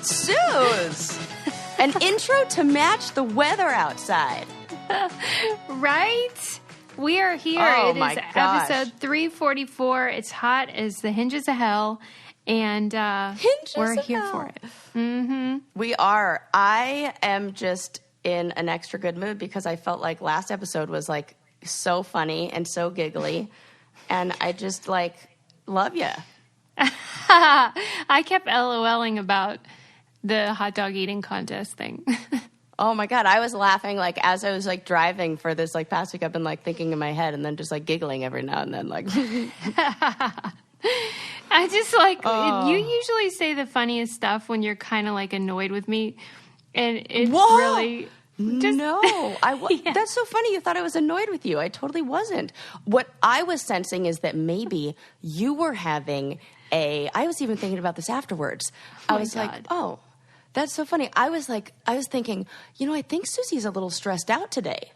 Suze! An intro to match the weather outside. Right? We are here. Oh, it my is gosh. episode 344. It's hot as the hinges of hell, and we're here for it. Mm-hmm. We are. I am just in an extra good mood because I felt like last episode was like so funny and so giggly, and I just like love you. I kept LOLing about the hot dog eating contest thing. Oh my God. I was laughing like as I was like driving for this like past week. I've been like thinking in my head and then just like giggling every now and then like. I just like, you usually say the funniest stuff when you're kind of like annoyed with me. And it's really. Just, no, Yeah. That's so funny. You thought I was annoyed with you. I totally wasn't. What I was sensing is that maybe you were having I was even thinking about this afterwards. I was like, oh, that's so funny. I was thinking, I think Susie's a little stressed out today.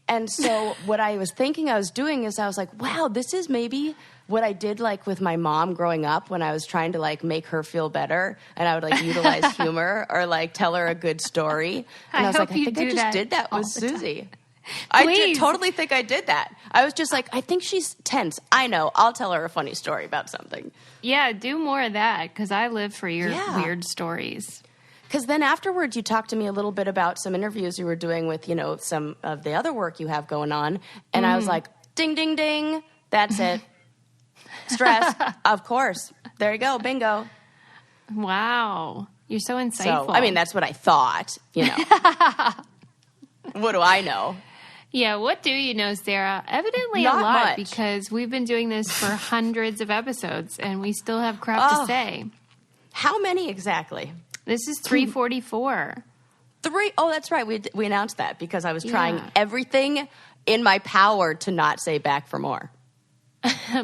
And so what I was thinking I was doing is I was like, wow, this is maybe what I did like with my mom growing up when I was trying to like make her feel better, and I would like utilize humor or like tell her a good story. And I was like, I think I just did that with Susie. I totally think I did that. I was just like, I think she's tense. I know. I'll tell her a funny story about something. Yeah, do more of that because I live for your weird stories. Because then afterwards, you talked to me a little bit about some interviews you were doing with, some of the other work you have going on. And I was like, ding, ding, ding. That's it. Stress. Of course. There you go. Bingo. Wow. You're so insightful. So, that's what I thought, What do I know? Yeah, what do you know, Sarah? Evidently Not a lot much. because we've been doing this for hundreds of episodes and we still have crap to say. How many exactly? This is 344. Oh, that's right. We announced that because I was trying everything in my power to not say back for more.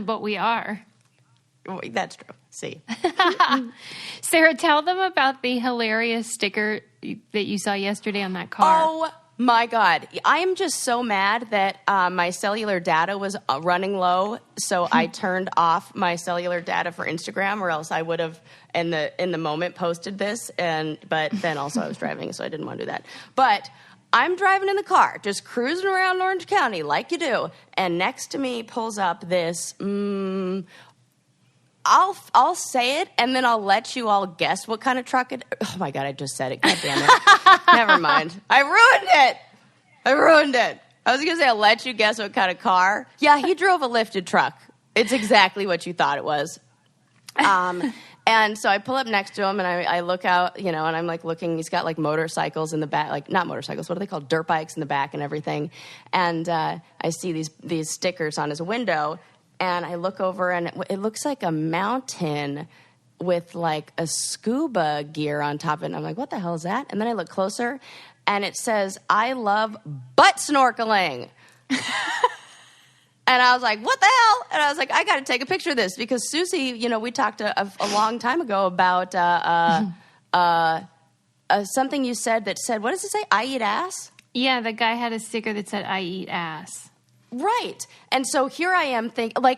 But we are. That's true. See. Sarah, tell them about the hilarious sticker that you saw yesterday on that car. Oh, my God. I am just so mad that my cellular data was running low, so I turned off my cellular data for Instagram, or else I would have, in the moment, posted this. But then also I was driving, so I didn't want to do that. But I'm driving in the car, just cruising around Orange County like you do, and next to me pulls up this... I'll say it, and then I'll let you all guess what kind of truck it... Oh, my God, I just said it. God damn it. Never mind. I ruined it. I was going to say I'll let you guess what kind of car. Yeah, he drove a lifted truck. It's exactly what you thought it was. And so I pull up next to him, and I look out, and I'm, like, looking. He's got, like, motorcycles in the back. Like, not motorcycles. What are they called? Dirt bikes in the back and everything. And I see these stickers on his window. And I look over, and it looks like a mountain with, like, a scuba gear on top of it. And I'm like, what the hell is that? And then I look closer, and it says, I love butt snorkeling. And I was like, what the hell? And I was like, I got to take a picture of this. Because Susie, we talked a long time ago about something you said that said, what does it say? I eat ass? Yeah, the guy had a sticker that said, I eat ass. Right. And so here I am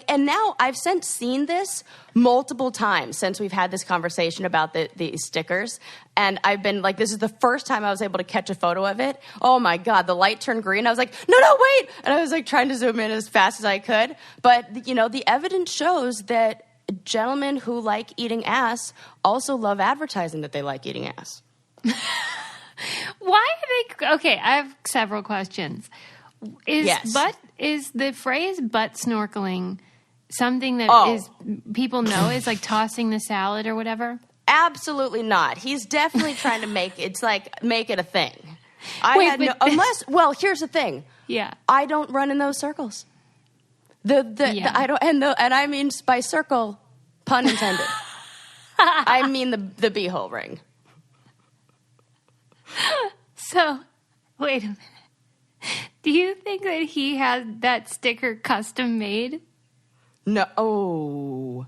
and now I've since seen this multiple times since we've had this conversation about the stickers. And I've been like, this is the first time I was able to catch a photo of it. Oh my God, the light turned green. I was like, no, wait. And I was like trying to zoom in as fast as I could. But, the evidence shows that gentlemen who like eating ass also love advertising that they like eating ass. Why are they... Okay, I have several questions. Is the phrase butt snorkeling something that is people know is like tossing the salad or whatever? Absolutely not. He's definitely trying to make it a thing. Here's the thing. Yeah. I don't run in those circles. I don't, and I mean by circle, pun intended. I mean the beehole ring. So, wait a minute. Do you think that he had that sticker custom made? No. Oh.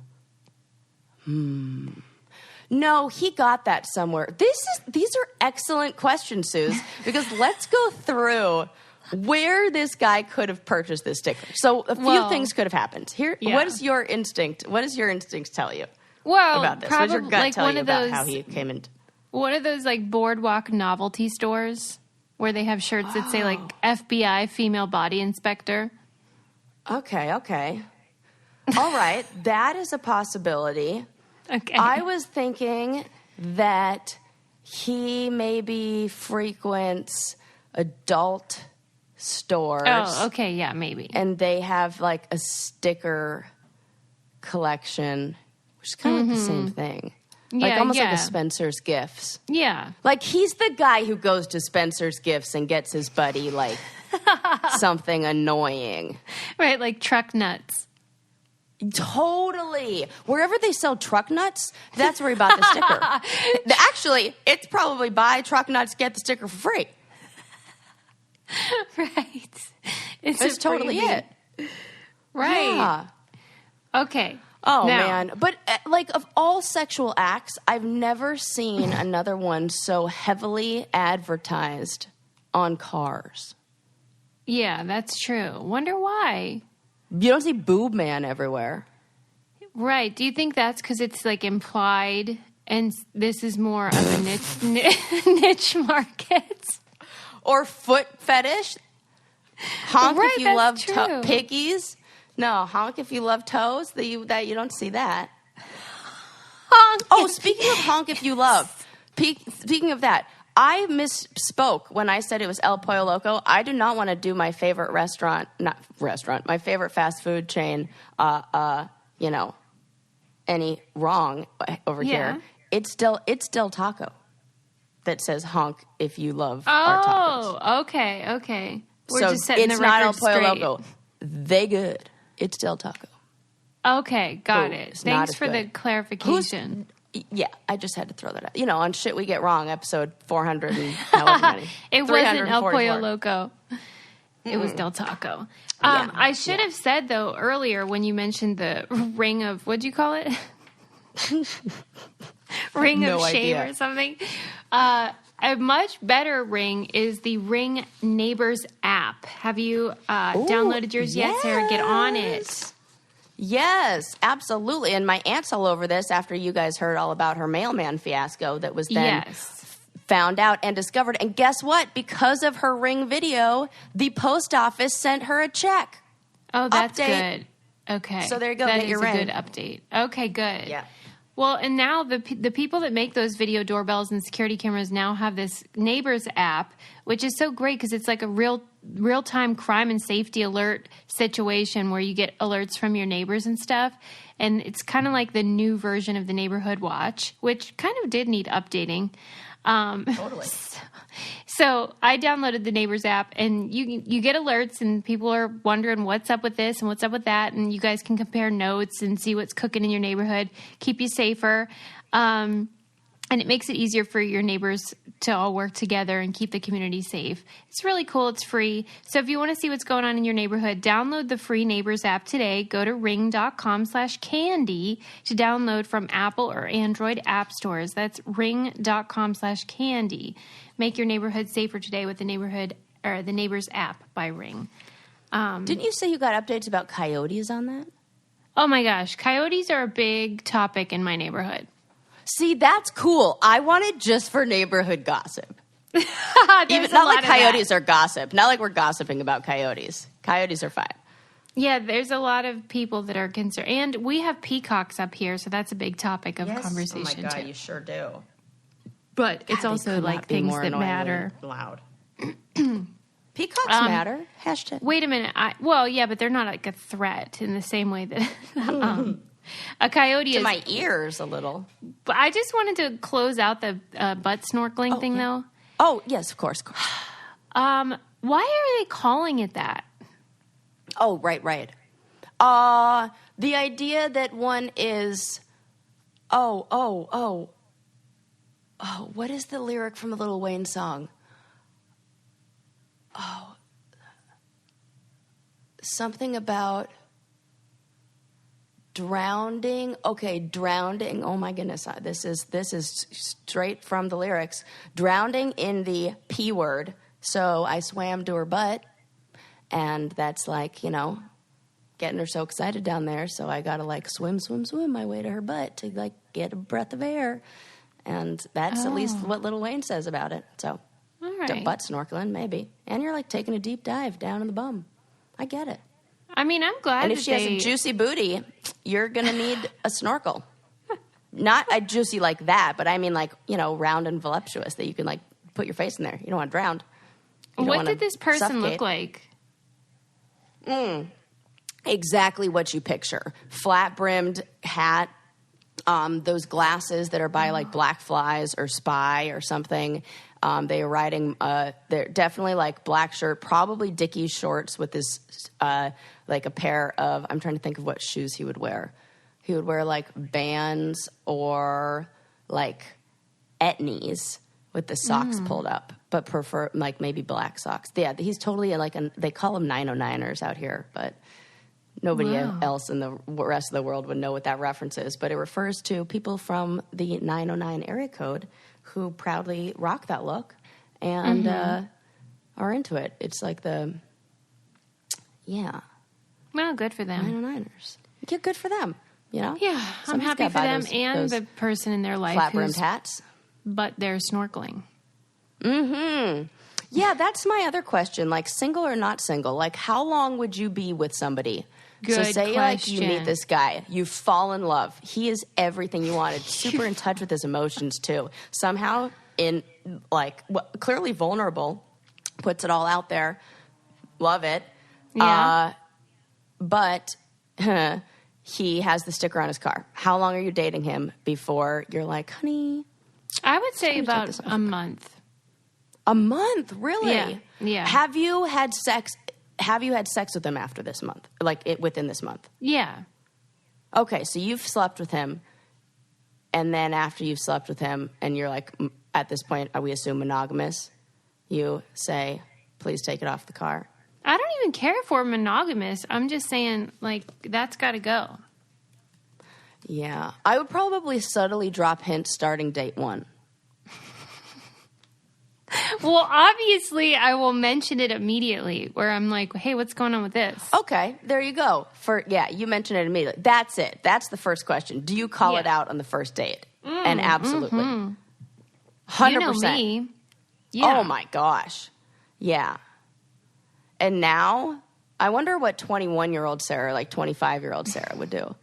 No, he got that somewhere. These are excellent questions, Suze, because let's go through where this guy could have purchased this sticker. So a few things could have happened. Here, what is your instinct? What does your instincts tell you about this? What does your gut tell you about how he came in? What are those like boardwalk novelty stores where they have shirts that say like FBI female body inspector? Okay. All right. That is a possibility. Okay. I was thinking that he maybe frequents adult stores. Oh, okay. Yeah, maybe. And they have like a sticker collection, which is kind of like the same thing. Like almost like a Spencer's Gifts. Yeah. Like he's the guy who goes to Spencer's Gifts and gets his buddy like something annoying. Right, like truck nuts. Totally. Wherever they sell truck nuts, that's where he bought the sticker. Actually, it's probably buy truck nuts, get the sticker for free. Right. It's totally it. Right. Yeah. Okay. Oh, man. But, like, of all sexual acts, I've never seen another one so heavily advertised on cars. Yeah, that's true. Wonder why. You don't see Boob Man everywhere. Right. Do you think that's because it's, like, implied and this is more of a niche market? Or foot fetish? Honk right, if you love true. piggies. No, honk if you love toes. That you don't see that. Honk. Oh, speaking of honk if you love. Speaking of that, I misspoke when I said it was El Pollo Loco. I do not want to do my favorite my favorite fast food chain, any wrong over here. It's Del Taco that says honk if you love our tacos. Oh, okay. We're so just setting it's the not record El Pollo straight. Loco. They good. It's Del Taco. Okay, got Ooh, it. it's not Thanks as for the good. clarification. Yeah, I just had to throw that out. On Shit We Get Wrong, episode 400 and however many. It wasn't El 344. Pollo Loco. It was Del Taco. I should have said, though, earlier when you mentioned the ring of, what'd you call it? Ring of shame idea. or something. A much better ring is the Ring Neighbors app. Have you downloaded yours yet, Sarah? Get on it. Yes, absolutely. And my aunt's all over this after you guys heard all about her mailman fiasco that was then found out and discovered. And guess what? Because of her Ring video, the post office sent her a check. Oh, that's Update. good. Okay. So there you go. That Get your is a Ring. good update. Okay, good. Yeah. Well, and now the people that make those video doorbells and security cameras now have this Neighbors app, which is so great because it's like a real-time crime and safety alert situation where you get alerts from your neighbors and stuff. And it's kind of like the new version of the Neighborhood Watch, which kind of did need updating. Totally. So I downloaded the Neighbors app, and you get alerts, and people are wondering what's up with this and what's up with that, and you guys can compare notes and see what's cooking in your neighborhood, keep you safer, and it makes it easier for your neighbors to all work together and keep the community safe. It's really cool. It's free. So if you want to see what's going on in your neighborhood, download the free Neighbors app today. Go to ring.com/candy to download from Apple or Android app stores. That's ring.com/candy. Make your neighborhood safer today with the Neighbors app by Ring. Didn't you say you got updates about coyotes on that? Oh my gosh, coyotes are a big topic in my neighborhood. See, that's cool. I want it just for neighborhood gossip. There's Not a like lot of coyotes that. are gossip. Not like we're gossiping about coyotes. Coyotes are fine. Yeah, there's a lot of people that are concerned. And we have peacocks up here, so that's a big topic of conversation, too. you sure do. But it's God, also they could like not be things more that annoyingly matter. Loud. Peacocks matter. Hashtag. Wait a minute. But they're not like a threat in the same way that a coyote To is. my ears a little. But I just wanted to close out the butt snorkeling thing, though. Oh, yes, of course. Why are they calling it that? Oh, right. The idea that one is, what is the lyric from the Lil Wayne song? Oh, something about drowning. Okay, drowning. Oh my goodness, this is straight from the lyrics. Drowning in the P word. So I swam to her butt, and that's like, getting her so excited down there. So I gotta like swim my way to her butt to like get a breath of air. And that's at least what Lil Wayne says about it. So, All right. butt snorkeling, maybe. And you're like taking a deep dive down in the bum. I get it. I mean, I'm glad. And if she has a juicy booty, you're going to need a snorkel. Not a juicy like that, but I mean like, round and voluptuous that you can like put your face in there. You don't want to drown. What did this person look like? Exactly what you picture. Flat-brimmed hat, those glasses that are by like Black Flies or Spy or something. They are riding, they're definitely like black shirt, probably Dickies shorts with this, like a pair of, I'm trying to think of what shoes he would wear. He would wear like Vans or like Etnies with the socks pulled up, but prefer like maybe black socks. Yeah, he's totally like, they call them 909ers out here, but nobody else in the rest of the world would know what that reference is. But it refers to people from the 909 area code who proudly rock that look and are into it. It's like Well, good for them. 909ers. Yeah, good for them. Yeah, I'm Somebody's happy gotta for buy them those and the person in their life flat-brimmed hats. But they're snorkeling. Yeah, that's my other question. Like, single or not single? Like, how long would you be with somebody? Good so say, like, you question. meet this guy. You fall in love. He is everything you wanted. Super in touch with his emotions, too. Somehow, clearly vulnerable. Puts it all out there. Love it. Yeah. But he has the sticker on his car. How long are you dating him before you're like, honey? I would say about a month. A month? Really? Yeah. Have you had sex with him after this month? Within this month? Yeah. Okay, so you've slept with him, and then after you've slept with him, and you're like, at this point, we assume monogamous, you say, please take it off the car. I don't even care if we're monogamous. I'm just saying, like, that's got to go. Yeah. I would probably subtly drop hints starting date 1. Well, obviously, I will mention it immediately where I'm like, hey, what's going on with this? Okay, there you go. You mentioned it immediately. That's it. That's the first question. Do you call it out on the first date? And absolutely. 100%. You know me. Yeah. Oh, my gosh. Yeah. And now, I wonder what 21-year-old Sarah, like 25-year-old Sarah would do.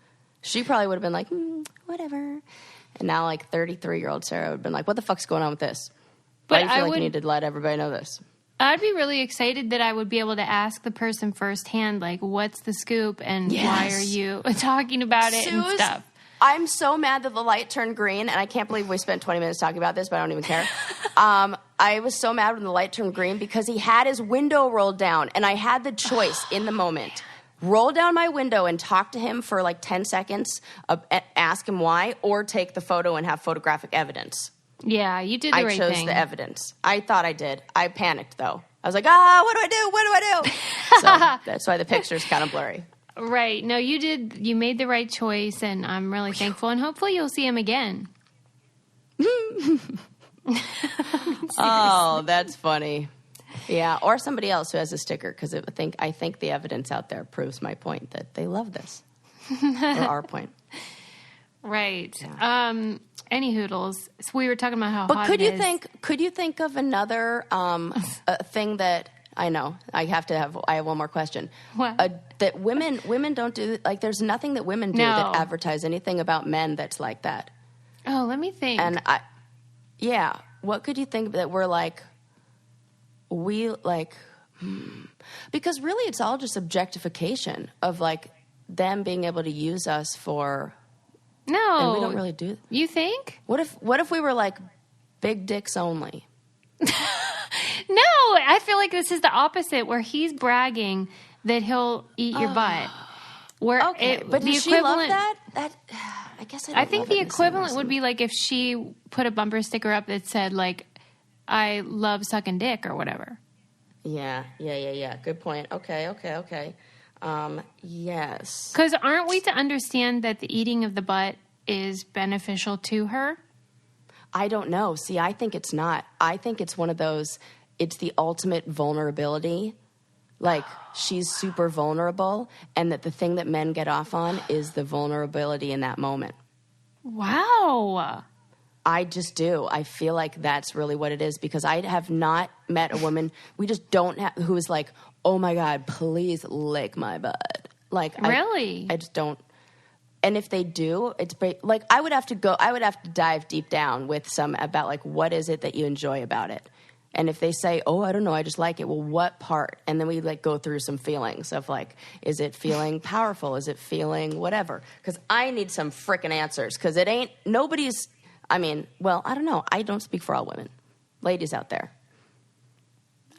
She probably would have been like, whatever. And now, like 33-year-old Sarah would have been like, what the fuck's going on with this? Why do you feel like you need to let everybody know this? I'd be really excited that I would be able to ask the person firsthand, like, what's the scoop and why are you talking about it and stuff. I'm so mad that the light turned green, and I can't believe we spent 20 minutes talking about this, but I don't even care. I was so mad when the light turned green because he had his window rolled down, and I had the choice in the moment. Roll down my window and talk to him for like 10 seconds, ask him why, or take the photo and have photographic evidence. Yeah, you did the right thing. I chose the evidence. I thought I did. I panicked, though. I was like, what do I do? What do I do? So that's why the picture's kind of blurry. Right. No, you did. You made the right choice, and I'm really thankful. And hopefully you'll see him again. Oh, that's funny. Yeah, or somebody else who has a sticker, because I think the evidence out there proves my point that they love this. Or our point. Right. Yeah. Any hoodles. So we were talking about how hot it is. But could you think of another thing that I know I have one more question. What? That women don't do, like, there's nothing that women do that advertise anything about men that's like that. Oh, let me think. And what could you think that we're like, because really it's all just objectification of like them being able to use us for. No, and we don't really do. You think? What if we were like big dicks only? No, I feel like this is the opposite, where he's bragging that he'll eat your butt. But does she love that? That I guess I think the equivalent would be like if she put a bumper sticker up that said like, "I love sucking dick" or whatever. Yeah. Good point. Okay. Yes. Because aren't we to understand that the eating of the butt is beneficial to her? I don't know. See, I think it's not. I think it's one of those, it's the ultimate vulnerability. Like, she's super vulnerable, and that the thing that men get off on is the vulnerability in that moment. Wow. I just do. I feel like that's really what it is because I have not met a woman. We just don't have who is like, oh my God, please lick my butt. Like, really, I just don't. And if they do, it's like I would have to dive deep down with some about like what is it that you enjoy about it. And if they say, oh, I don't know, I just like it. Well, what part? And then we like go through some feelings of like, is it feeling powerful? Is it feeling whatever? Because I need some frickin' answers because it ain't nobody's. I mean, well, I don't know. I don't speak for all women. Ladies out there.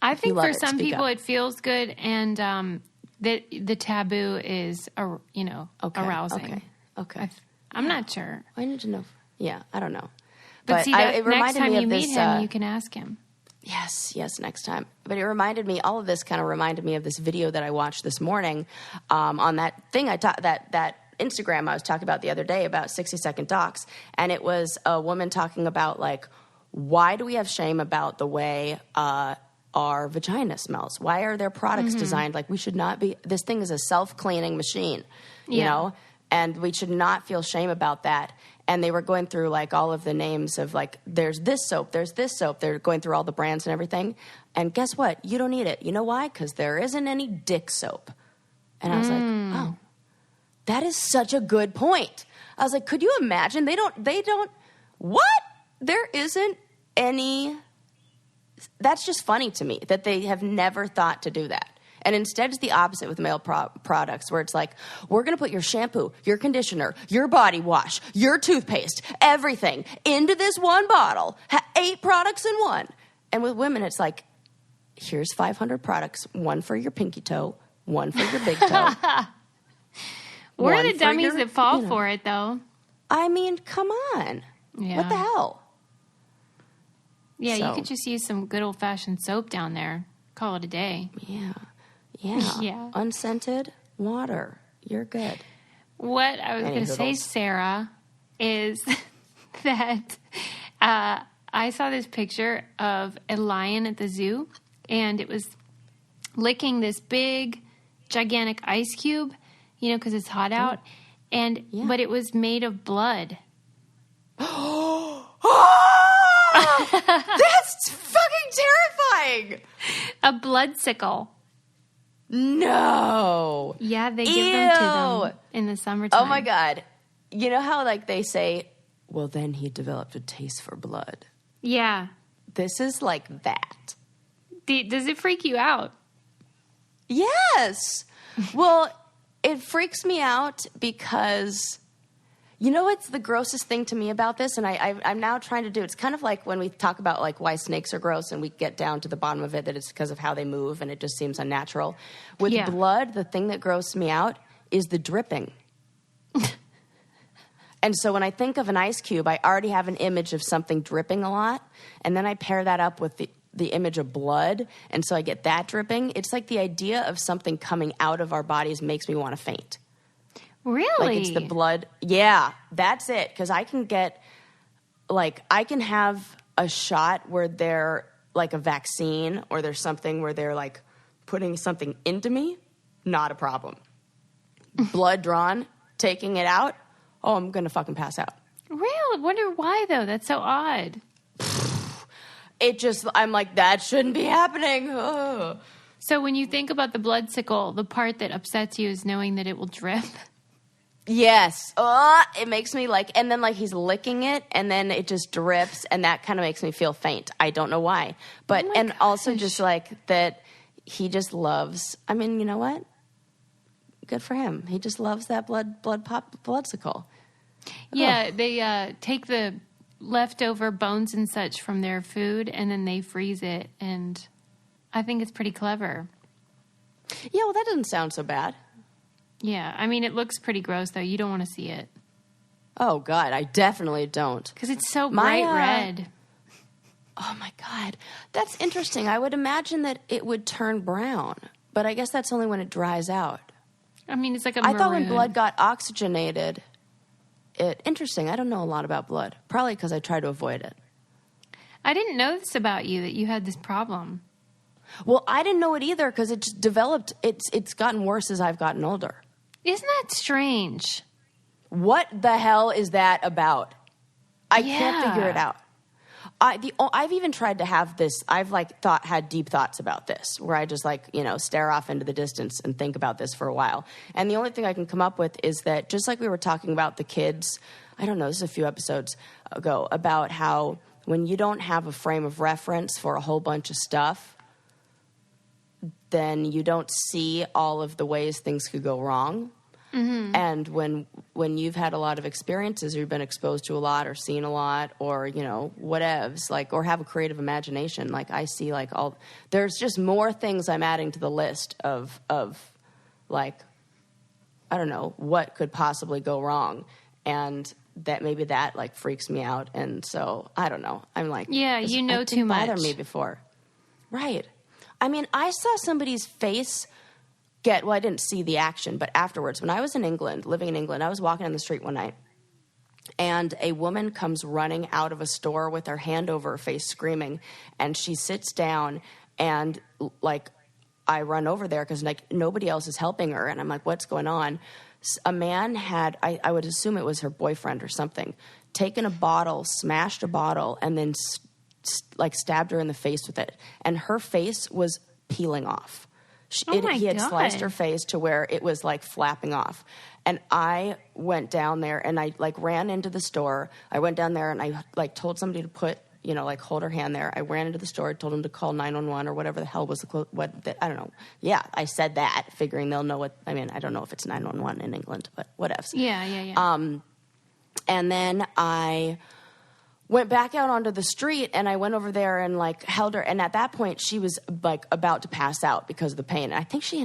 I think for some people it feels good and the taboo is, arousing. Okay. I'm not sure. I need to know. Yeah, I don't know. But see, next time you meet him, you can ask him. Yes, next time. But all of this kind of reminded me of this video that I watched this morning on that thing that Instagram I was talking about the other day about 60-second docs. And it was a woman talking about like, why do we have shame about the way our vagina smells? Why are their products designed like we should not be? This thing is a self-cleaning machine, you know? And we should not feel shame about that. And they were going through like all of the names of like, there's this soap. They're going through all the brands and everything. And guess what? You don't need it. You know why? Because there isn't any dick soap. And I was like, oh, that is such a good point. I was like, could you imagine? They don't, what? There isn't any, that's just funny to me that they have never thought to do that. And instead, it's the opposite with male products, where it's like, we're going to put your shampoo, your conditioner, your body wash, your toothpaste, everything into this one bottle. 8 products in one. And with women, it's like, here's 500 products, one for your pinky toe, one for your big toe. We're the dummies that fall for it, though. I mean, come on. Yeah. What the hell? Yeah, you could just use some good old-fashioned soap down there. Call it a day. Yeah. Unscented water. You're good. What I was going to say, Sarah, is that I saw this picture of a lion at the zoo, and it was licking this big, gigantic ice cube, because it's hot out, but it was made of blood. That's fucking terrifying. A bloodsicle. No. Yeah, they give them to them in the summertime. Oh my God. You know how like they say, well, then he developed a taste for blood. Yeah. This is like that. Does it freak you out? Yes. Well, it freaks me out because you know what's the grossest thing to me about this? And I'm now trying to do, it's kind of like when we talk about like why snakes are gross and we get down to the bottom of it, that it's because of how they move and it just seems unnatural. With blood, the thing that grosses me out is the dripping. And so when I think of an ice cube, I already have an image of something dripping a lot. And then I pair that up with the image of blood. And so I get that dripping. It's like the idea of something coming out of our bodies makes me want to faint. Really? Like it's the blood. Yeah, that's it. Because I can get, like, I can have a shot where they're like a vaccine or there's something where they're like putting something into me. Not a problem. Blood drawn, taking it out. Oh, I'm going to fucking pass out. Really? Wonder why, though? That's so odd. I'm like, that shouldn't be happening. Ugh. So when you think about the bloodsicle, the part that upsets you is knowing that it will drip. Yes. It makes me like, and then like he's licking it and then it just drips and that kind of makes me feel faint. I don't know why. But, and also just like that he just loves, I mean, you know what? Good for him. He just loves that bloodsicle. Yeah, they take the leftover bones and such from their food and then they freeze it. And I think it's pretty clever. Yeah, well, that doesn't sound so bad. Yeah, I mean, it looks pretty gross, though. You don't want to see it. Oh, God, I definitely don't. Because it's so bright red. Oh, my God. That's interesting. I would imagine that it would turn brown, but I guess that's only when it dries out. I mean, it's like a maroon. I thought when blood got oxygenated, interesting. I don't know a lot about blood. Probably because I try to avoid it. I didn't know this about you, that you had this problem. Well, I didn't know it either because it just developed. It's gotten worse as I've gotten older. Isn't that strange? What the hell is that about? I can't figure it out. I've even tried to have this. I've had deep thoughts about this, where I just stare off into the distance and think about this for a while. And the only thing I can come up with is that, just like we were talking about the kids, I don't know, this is a few episodes ago, about how when you don't have a frame of reference for a whole bunch of stuff, then you don't see all of the ways things could go wrong. Mm-hmm. And when you've had a lot of experiences, or you've been exposed to a lot, or seen a lot, or whatevs, or have a creative imagination, I see there's just more things I'm adding to the list of I don't know what could possibly go wrong, and that maybe that freaks me out, and so I don't know. I'm too much. Bother me before, right? I mean, I saw somebody's face. I didn't see the action, but afterwards, when I was living in England, I was walking on the street one night, and a woman comes running out of a store with her hand over her face, screaming, and she sits down, and I run over there because nobody else is helping her, and I'm like, what's going on? A man had, I would assume it was her boyfriend or something, taken a bottle, smashed a bottle, and then stabbed her in the face with it, and her face was peeling off. He had sliced her face to where it was flapping off. And I went down there and I ran into the store. I went down there and I told somebody to put, hold her hand there. I ran into the store, told them to call 911 or whatever the hell was I don't know. Yeah, I said that, figuring they'll know what, I don't know if it's 911 in England, but whatevs. Yeah. And then I went back out onto the street, and I went over there and held her. And at that point, she was about to pass out because of the pain. And I think she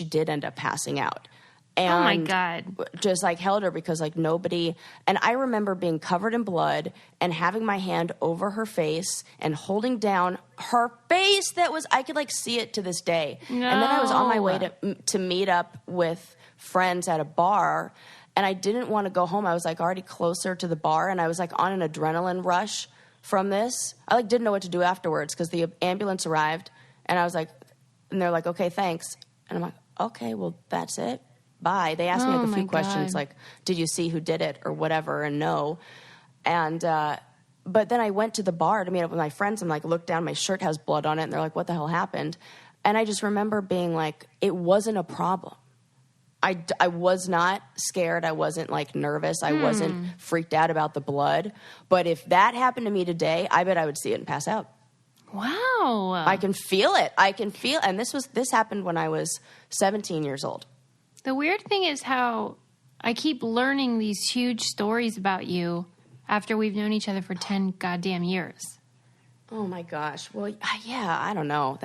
did end up passing out. And oh my God. Just held her because nobody. And I remember being covered in blood and having my hand over her face and holding down her face. I could see it to this day. No. And then I was on my way to meet up with friends at a bar. And I didn't want to go home. I was already closer to the bar, and I was on an adrenaline rush from this. I didn't know what to do afterwards because the ambulance arrived, and I was and they're okay, thanks. And I'm okay, well, that's it. Bye. They asked me a few questions did you see who did it or whatever, and no. And but then I went to the bar to meet up with my friends. I'm look down, my shirt has blood on it, and they're what the hell happened? And I just remember being it wasn't a problem. I was not scared. I wasn't nervous. I wasn't freaked out about the blood. But if that happened to me today, I bet I would see it and pass out. Wow. I can feel it. And this happened when I was 17 years old. The weird thing is how I keep learning these huge stories about you after we've known each other for 10 goddamn years. Oh my gosh. Well, yeah, I don't know.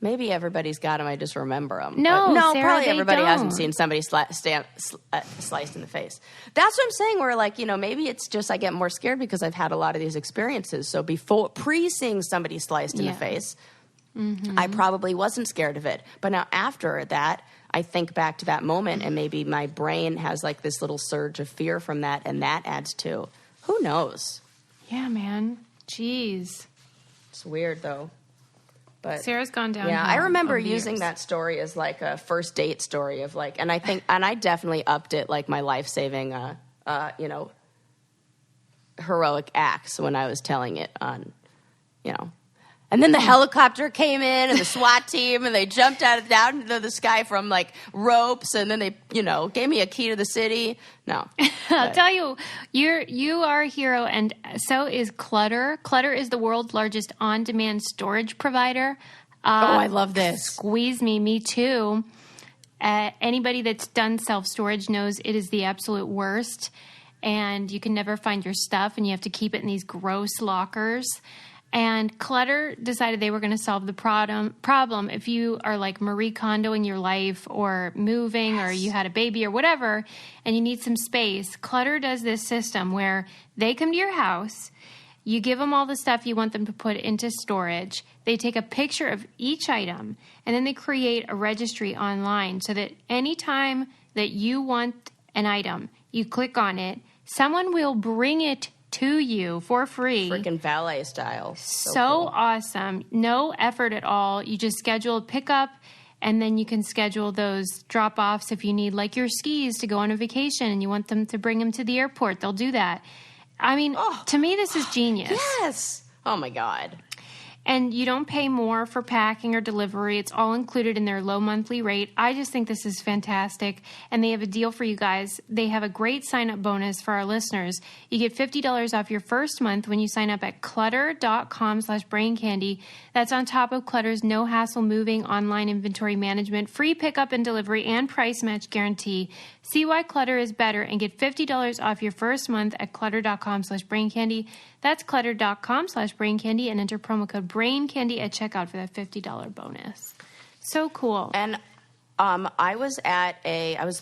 Maybe everybody's got them. I just remember them. No, Sarah, probably everybody hasn't seen somebody sliced in the face. That's what I'm saying. Where maybe it's just I get more scared because I've had a lot of these experiences. So pre-seeing somebody sliced in the face, I probably wasn't scared of it. But now after that, I think back to that moment, and maybe my brain has this little surge of fear from that, and that adds to. Who knows? Yeah, man. Jeez. It's weird though. But Sarah's gone down. Yeah, I remember using that story as a first date story of and I definitely upped it my life-saving, heroic acts when I was telling it on, And then the helicopter came in and the SWAT team, and they jumped down into the sky from ropes, and then they, gave me a key to the city. No. I'll tell you, you are a hero, and so is Clutter. Clutter is the world's largest on-demand storage provider. I love this. Squeeze me too. Anybody that's done self-storage knows it is the absolute worst, and you can never find your stuff, and you have to keep it in these gross lockers. And Clutter decided they were going to solve the problem if you are Marie Kondoing your life or moving or you had a baby or whatever and you need some space. Clutter does this system where they come to your house, you give them all the stuff you want them to put into storage, they take a picture of each item, and then they create a registry online so that anytime that you want an item, you click on it, someone will bring it to you for free. Freaking valet style. So cool. Awesome. No effort at all. You just schedule a pickup, and then you can schedule those drop-offs if you need your skis to go on a vacation and you want them to bring them to the airport. They'll do that. I mean, to me, this is genius. Yes. Oh, my God. And you don't pay more for packing or delivery. It's all included in their low monthly rate. I just think this is fantastic. And they have a deal for you guys. They have a great sign-up bonus for our listeners. You get $50 off your first month when you sign up at clutter.com/braincandy. That's on top of Clutter's no-hassle moving online inventory management, free pickup and delivery, and price match guarantee. See why Clutter is better and get $50 off your first month at clutter.com/braincandy. That's clutter.com/braincandy and enter promo code BRAINCANDY at checkout for that $50 bonus. So cool. And I was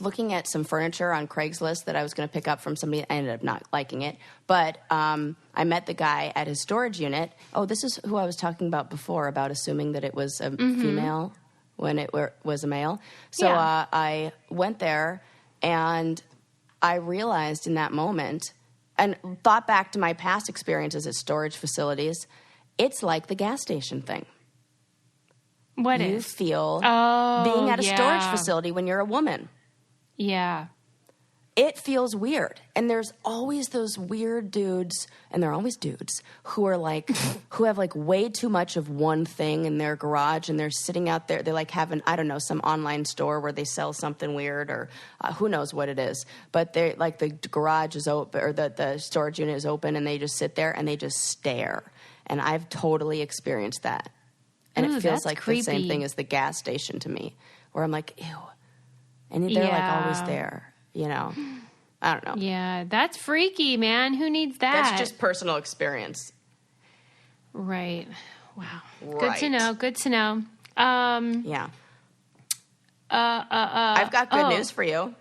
looking at some furniture on Craigslist that I was going to pick up from somebody. I ended up not liking it. But I met the guy at his storage unit. Oh, this is who I was talking about before, about assuming that it was a female when it was a male. So I went there, and I realized in that moment, and thought back to my past experiences at storage facilities, it's like the gas station thing. What you is? feel being at a storage facility when you're a woman. Yeah. It feels weird. And there's always those weird dudes, and they're always dudes, who are like, who have like way too much of one thing in their garage, and they're sitting out there. They like have I don't know, some online store where they sell something weird, or who knows what it is. But they're like, the garage is open, or the storage unit is open, and they just sit there and they just stare. And I've totally experienced that. And it feels like creepy. the same thing as the gas station to me, where I'm like, ew. And they're like always there, you know? I don't know. Yeah, that's freaky, man. Who needs that? That's just personal experience. Right. Wow. Right. Good to know. Good to know. Yeah. I've got good news for you.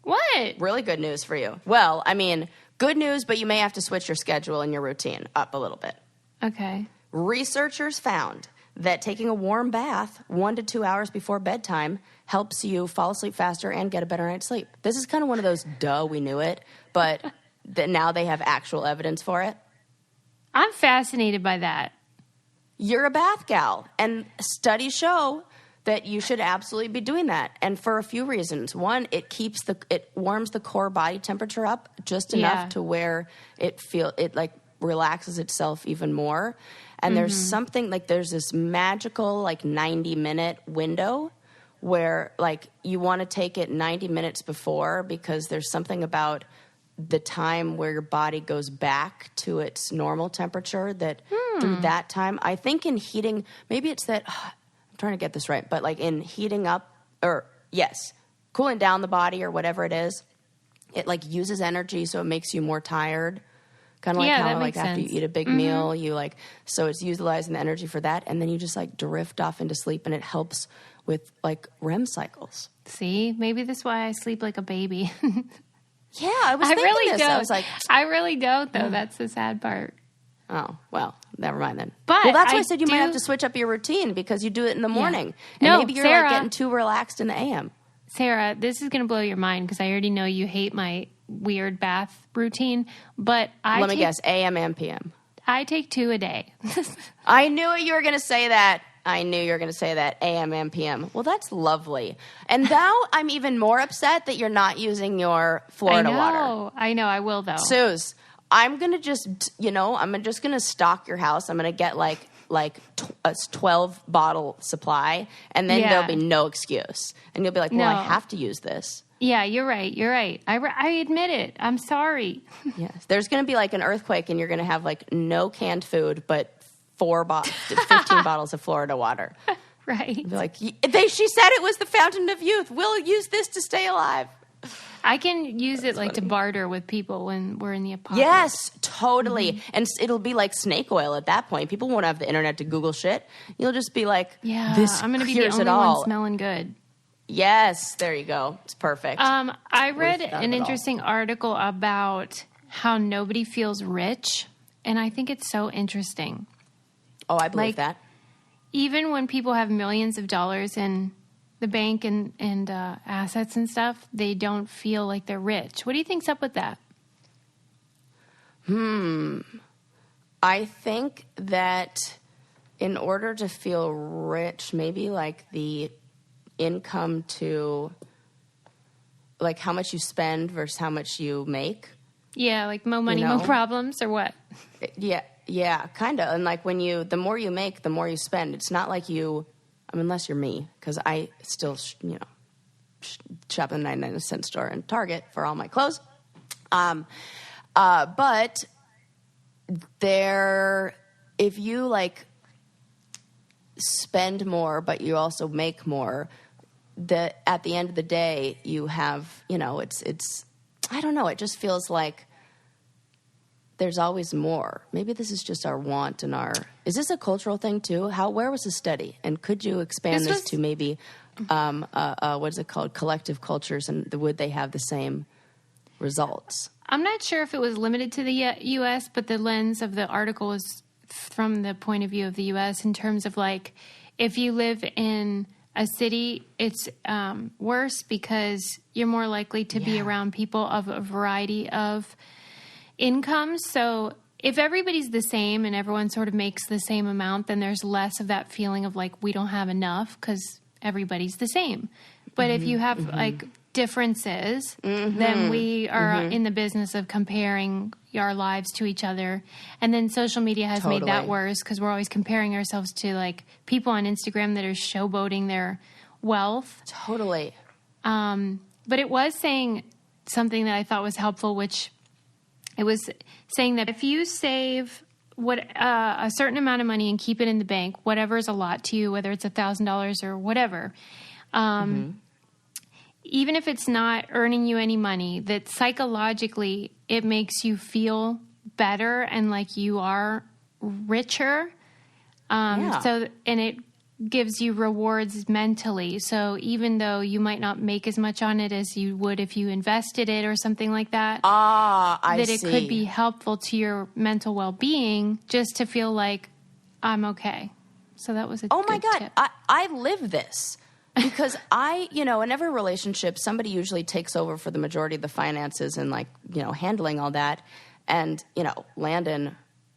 What? Really good news for you. Well, I mean, good news, but you may have to switch your schedule and your routine up a little bit. Okay. Researchers found that taking a warm bath 1 to 2 hours before bedtime helps you fall asleep faster and get a better night's sleep. This is kind of one of those, we knew it, but now they have actual evidence for it. I'm fascinated by that. You're a bath gal, and studies show that you should absolutely be doing that, and for a few reasons. One, it warms the core body temperature up just enough to where it relaxes itself even more. And there's something, like, there's this magical, 90-minute window where, you want to take it 90 minutes before, because there's something about the time where your body goes back to its normal temperature that through that time, I think in heating, maybe it's that, I'm trying to get this right, but, in heating up, cooling down the body or whatever it is, it, uses energy, so it makes you more tired. Kind of how, after you eat a big meal, you, so it's utilizing the energy for that, and then you just, drift off into sleep, and it helps with, REM cycles. See? Maybe that's why I sleep like a baby. Yeah, I was thinking really this. Don't. I was like... I really don't, though. That's the sad part. Oh, well, never mind then. But well, that's why I said you might have to switch up your routine, because you do it in the morning. Yeah. And maybe you're, Sarah, getting too relaxed in the AM. Sarah, this is going to blow your mind, because I already know you hate my weird bath routine, but Let me guess, AM and PM. I take 2 a day. I knew you were going to say that. AM and PM. Well, that's lovely. And now I'm even more upset that you're not using your Florida water. I know. I will, though. Suze, I'm going to just, I'm just going to stock your house. I'm going to get a 12-bottle supply, and then there'll be no excuse. And you'll be like, well, I have to use this. Yeah, you're right. I admit it. I'm sorry. Yes. There's going to be an earthquake, and you're going to have no canned food, but 15 bottles of Florida water. Right. Be like, she said it was the fountain of youth. We'll use this to stay alive. I can use it to barter with people when we're in the apocalypse. Yes, totally. And it'll be like snake oil at that point. People won't have the internet to Google shit. You'll just be like, this I'm going to be cures the it only all. one smelling good. Yes, there you go. It's perfect. I read an interesting article about how nobody feels rich, and I think it's so interesting. Oh, I believe that. Even when people have millions of dollars in the bank and assets and stuff, they don't feel like they're rich. What do you think's up with that? I think that in order to feel rich, maybe the income to how much you spend versus how much you make Yeah, like mo money, mo problems, or what? Yeah, kind of. And like the more you make, the more you spend. It's not like unless you're me, because I still, shop in the 99-cent store and Target for all my clothes. But if you like spend more, but you also make more, at the end of the day, you have, it's, I don't know. It just feels like there's always more. Maybe this is just our want and is this a cultural thing too? Where was the study? And could you expand this to maybe, what is it called? Collective cultures, and would they have the same results? I'm not sure if it was limited to the U.S., but the lens of the article is from the point of view of the U.S. in terms of like, if you live in a city, it's worse because you're more likely to be around people of a variety of incomes. So if everybody's the same and everyone sort of makes the same amount, then there's less of that feeling of like we don't have enough because everybody's the same. But if you have like differences, then we are in the business of comparing our lives to each other. And then social media has made that worse because we're always comparing ourselves to like people on Instagram that are showboating their wealth. Totally. But it was saying something that I thought was helpful, which it was saying that if you save a certain amount of money and keep it in the bank, whatever is a lot to you, whether it's $1,000 or whatever, even if it's not earning you any money, that psychologically it makes you feel better and like you are richer. And it gives you rewards mentally. So even though you might not make as much on it as you would if you invested it or something like that, it could be helpful to your mental well-being just to feel like I'm okay. So that was a good tip. I live this. Because in every relationship, somebody usually takes over for the majority of the finances and like, handling all that. And, Landon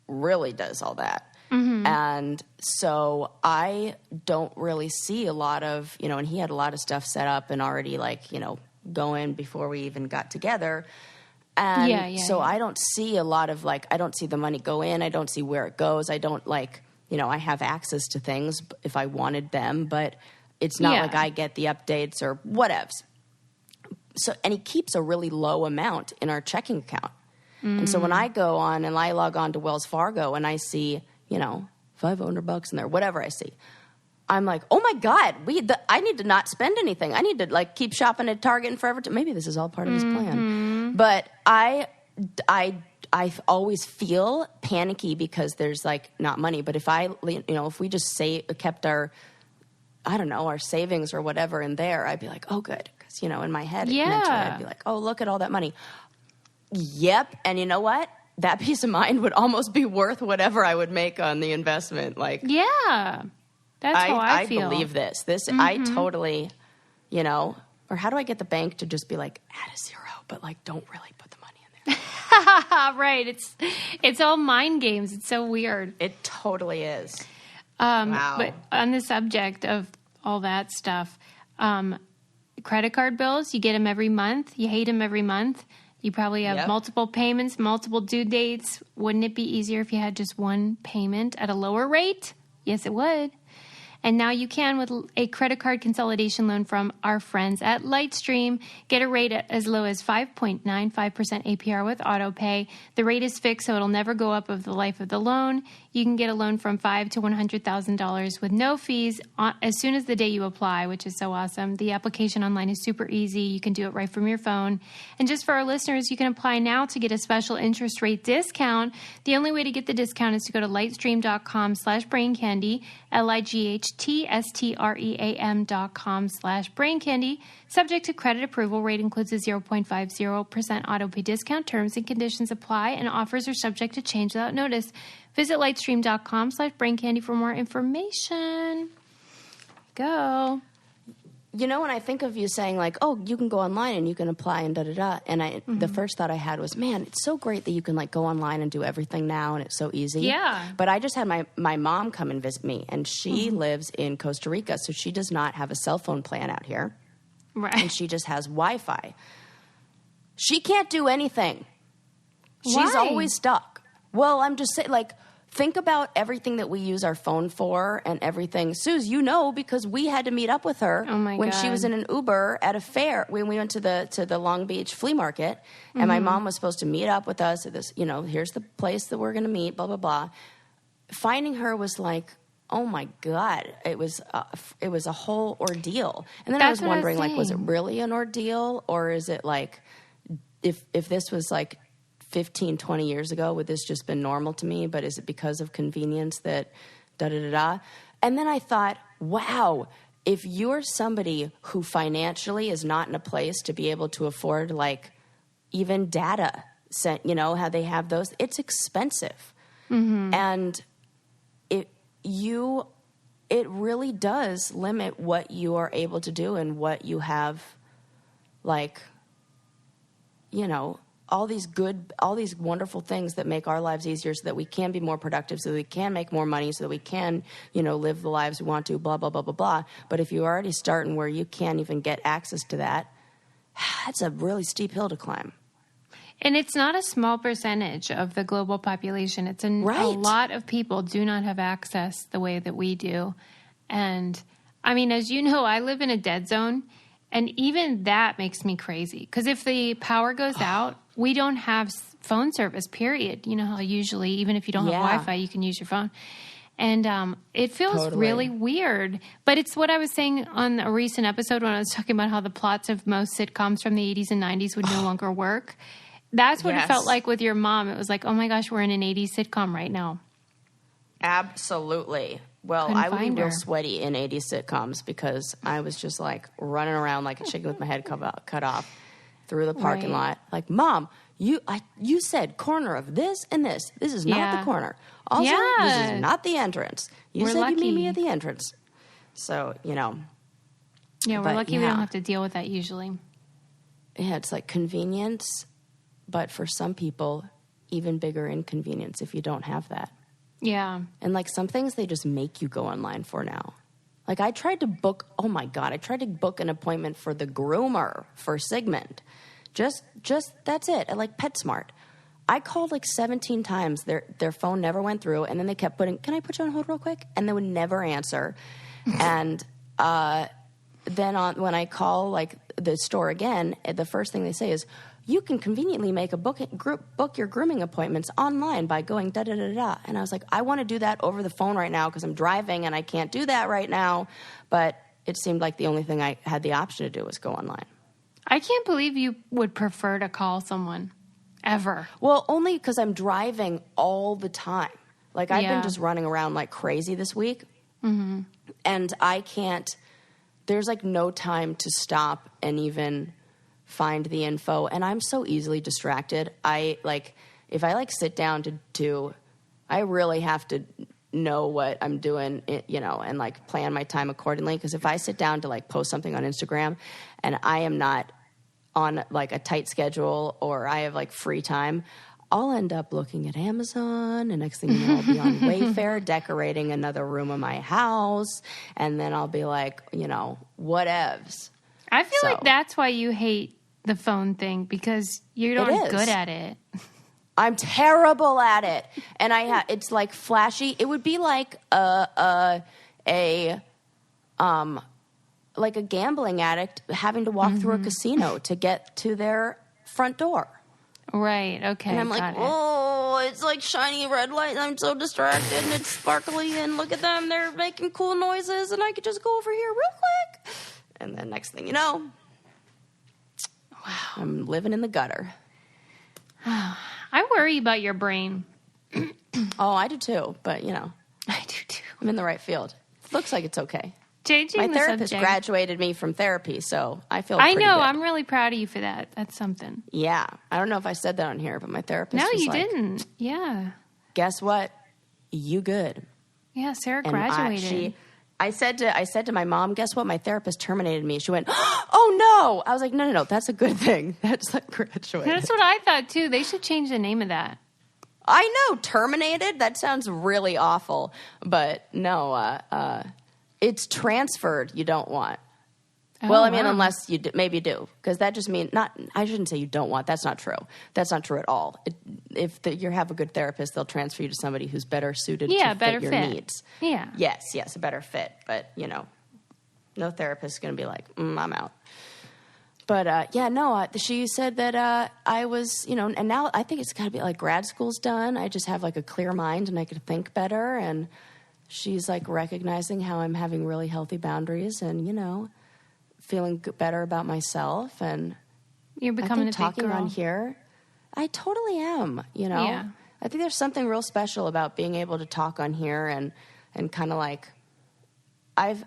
really does all that. And so I don't really see a lot of, and he had a lot of stuff set up and already like, going before we even got together. And I don't see a lot of like, I don't see the money go in. I don't see where it goes. I don't like, I have access to things if I wanted them, but it's not like I get the updates or whatevs. So, and he keeps a really low amount in our checking account. And so when I go on and I log on to Wells Fargo and I see, $500 in there, whatever I see, I'm like, oh my God, I need to not spend anything. I need to like keep shopping at Target and Forever. Maybe this is all part of his plan. But I always feel panicky because there's like not money. But if if we just kept our savings or whatever in there, I'd be like, oh, good. Because, in my head, mentally, I'd be like, oh, look at all that money. Yep. And you know what? That peace of mind would almost be worth whatever I would make on the investment. Like, yeah, that's how I feel. I believe this. I totally, or how do I get the bank to just be like, add a zero, but like, don't really put the money in there. Right. It's all mind games. It's so weird. It totally is. Wow. But on the subject of all that stuff, credit card bills, you get them every month. You hate them every month. You probably have multiple payments, multiple due dates. Wouldn't it be easier if you had just one payment at a lower rate? Yes, it would. And now you can with a credit card consolidation loan from our friends at Lightstream. Get a rate at as low as 5.95% APR with AutoPay. The rate is fixed, so it'll never go up over the life of the loan. You can get a loan from $5,000 to $100,000 with no fees as soon as the day you apply, which is so awesome. The application online is super easy. You can do it right from your phone. And just for our listeners, you can apply now to get a special interest rate discount. The only way to get the discount is to go to lightstream.com/braincandy, lightstream.com/braincandy. Subject to credit approval, rate includes a 0.50% autopay discount. Terms and conditions apply, and offers are subject to change without notice. Visit lightstream.com/braincandy for more information. Go. When I think of you saying like, oh, you can go online and you can apply and da-da-da. And the first thought I had was, man, it's so great that you can like go online and do everything now and it's so easy. Yeah. But I just had my mom come and visit me, and she lives in Costa Rica, so she does not have a cell phone plan out here. Right. And she just has Wi-Fi. She can't do anything. She's Why? always stuck. Well, I'm just saying, like, think about everything that we use our phone for and everything. Suze, you know, because we had to meet up with her when she was in an Uber at a fair. When we went to the Long Beach flea market, and my mom was supposed to meet up with us at this, you know, here's the place that we're going to meet, blah, blah, blah. Finding her was like, oh my God, it was a whole ordeal. And then I was wondering, like, was it really an ordeal, or is it like, if this was like 15, 20 years ago, would this just been normal to me? But is it because of convenience that da-da-da-da? And then I thought, wow, if you're somebody who financially is not in a place to be able to afford, like, even data, you know, how they have those, it's expensive. Mm-hmm. And it really does limit what you are able to do and what you have, like, you know, all these wonderful things that make our lives easier so that we can be more productive, so that we can make more money, so that we can, you know, live the lives we want to, blah, blah, blah, blah, blah. But if you're already starting where you can't even get access to that, that's a really steep hill to climb. And it's not a small percentage of the global population. It's a lot of people do not have access the way that we do. And I mean, as you know, I live in a dead zone, and even that makes me crazy. Because if the power goes out, we don't have phone service, period. You know how usually, even if you don't have Wi-Fi, you can use your phone. And it feels really weird. But it's what I was saying on a recent episode when I was talking about how the plots of most sitcoms from the 80s and 90s would no longer work. That's what it felt like with your mom. It was like, oh my gosh, we're in an 80s sitcom right now. Absolutely. Well, I would be real sweaty in 80s sitcoms because I was just like running around like a chicken with my head cut off through the parking lot. Like, Mom, you said corner of this and this. This is not the corner. Also, this is not the entrance. You said you meet me at the entrance. So, you know. Yeah, we're lucky we don't have to deal with that usually. Yeah, it's like convenience. But for some people, even bigger inconvenience if you don't have that. Yeah. And like some things they just make you go online for now. Like I tried to book an appointment for the groomer for Sigmund. Just that's it. At like PetSmart. I called like 17 times. Their phone never went through, and then they kept putting, "Can I put you on hold real quick?" And they would never answer. And then when I call like the store again, the first thing they say is, you can conveniently make a book your grooming appointments online by going da-da-da-da. And I was like, I want to do that over the phone right now because I'm driving and I can't do that right now. But it seemed like the only thing I had the option to do was go online. I can't believe you would prefer to call someone ever. Well, only because I'm driving all the time. Like I've been just running around like crazy this week. Mm-hmm. And I can't, there's like no time to stop and even find the info, and I'm so easily distracted. If I sit down to I really have to know what I'm doing, you know, and like plan my time accordingly. Because if I sit down to like post something on Instagram and I am not on like a tight schedule or I have like free time, I'll end up looking at Amazon, and next thing you know, I'll be on Wayfair decorating another room of my house, and then I'll be like, you know, whatevs. I feel like that's why you hate the phone thing, because you're not good at it. I'm terrible at it. And it's like flashy. It would be like a gambling addict having to walk through a casino to get to their front door. Right. Okay. And I'm like, oh, it's like shiny red light. I'm so distracted, and it's sparkly, and look at them. They're making cool noises, and I could just go over here real quick. And then next thing you know, wow, I'm living in the gutter. I worry about your brain. Oh, I do too. But, you know. I do too. I'm in the right field. It looks like it's okay. Changing my the therapist subject. Graduated me from therapy, so I feel pretty good. I'm really proud of you for that. That's something. Yeah. I don't know if I said that on here, but my therapist was you didn't. Yeah. Guess what? You good. Yeah, Sarah graduated. I said to my mom, guess what? My therapist terminated me. She went, oh, no. I was like, no. That's a good thing. That's like graduated. That's what I thought, too. They should change the name of that. I know. Terminated? That sounds really awful. But no, it's transferred you don't want. Oh, Well, I mean, wow. unless you maybe do, because that just means not. I shouldn't say you don't want. That's not true. That's not true at all. You have a good therapist, they'll transfer you to somebody who's better suited to better fit your fit. needs. Yeah. Yes, a better fit. But no therapist is going to be like, I'm out. But she said that I was, and now I think it's got to be like grad school's done. I just have like a clear mind and I could think better. And she's like recognizing how I'm having really healthy boundaries and feeling better about myself. And You're I becoming think a big talking girl. on here, I totally am. Yeah. I think there's something real special about being able to talk on here and kind of like I've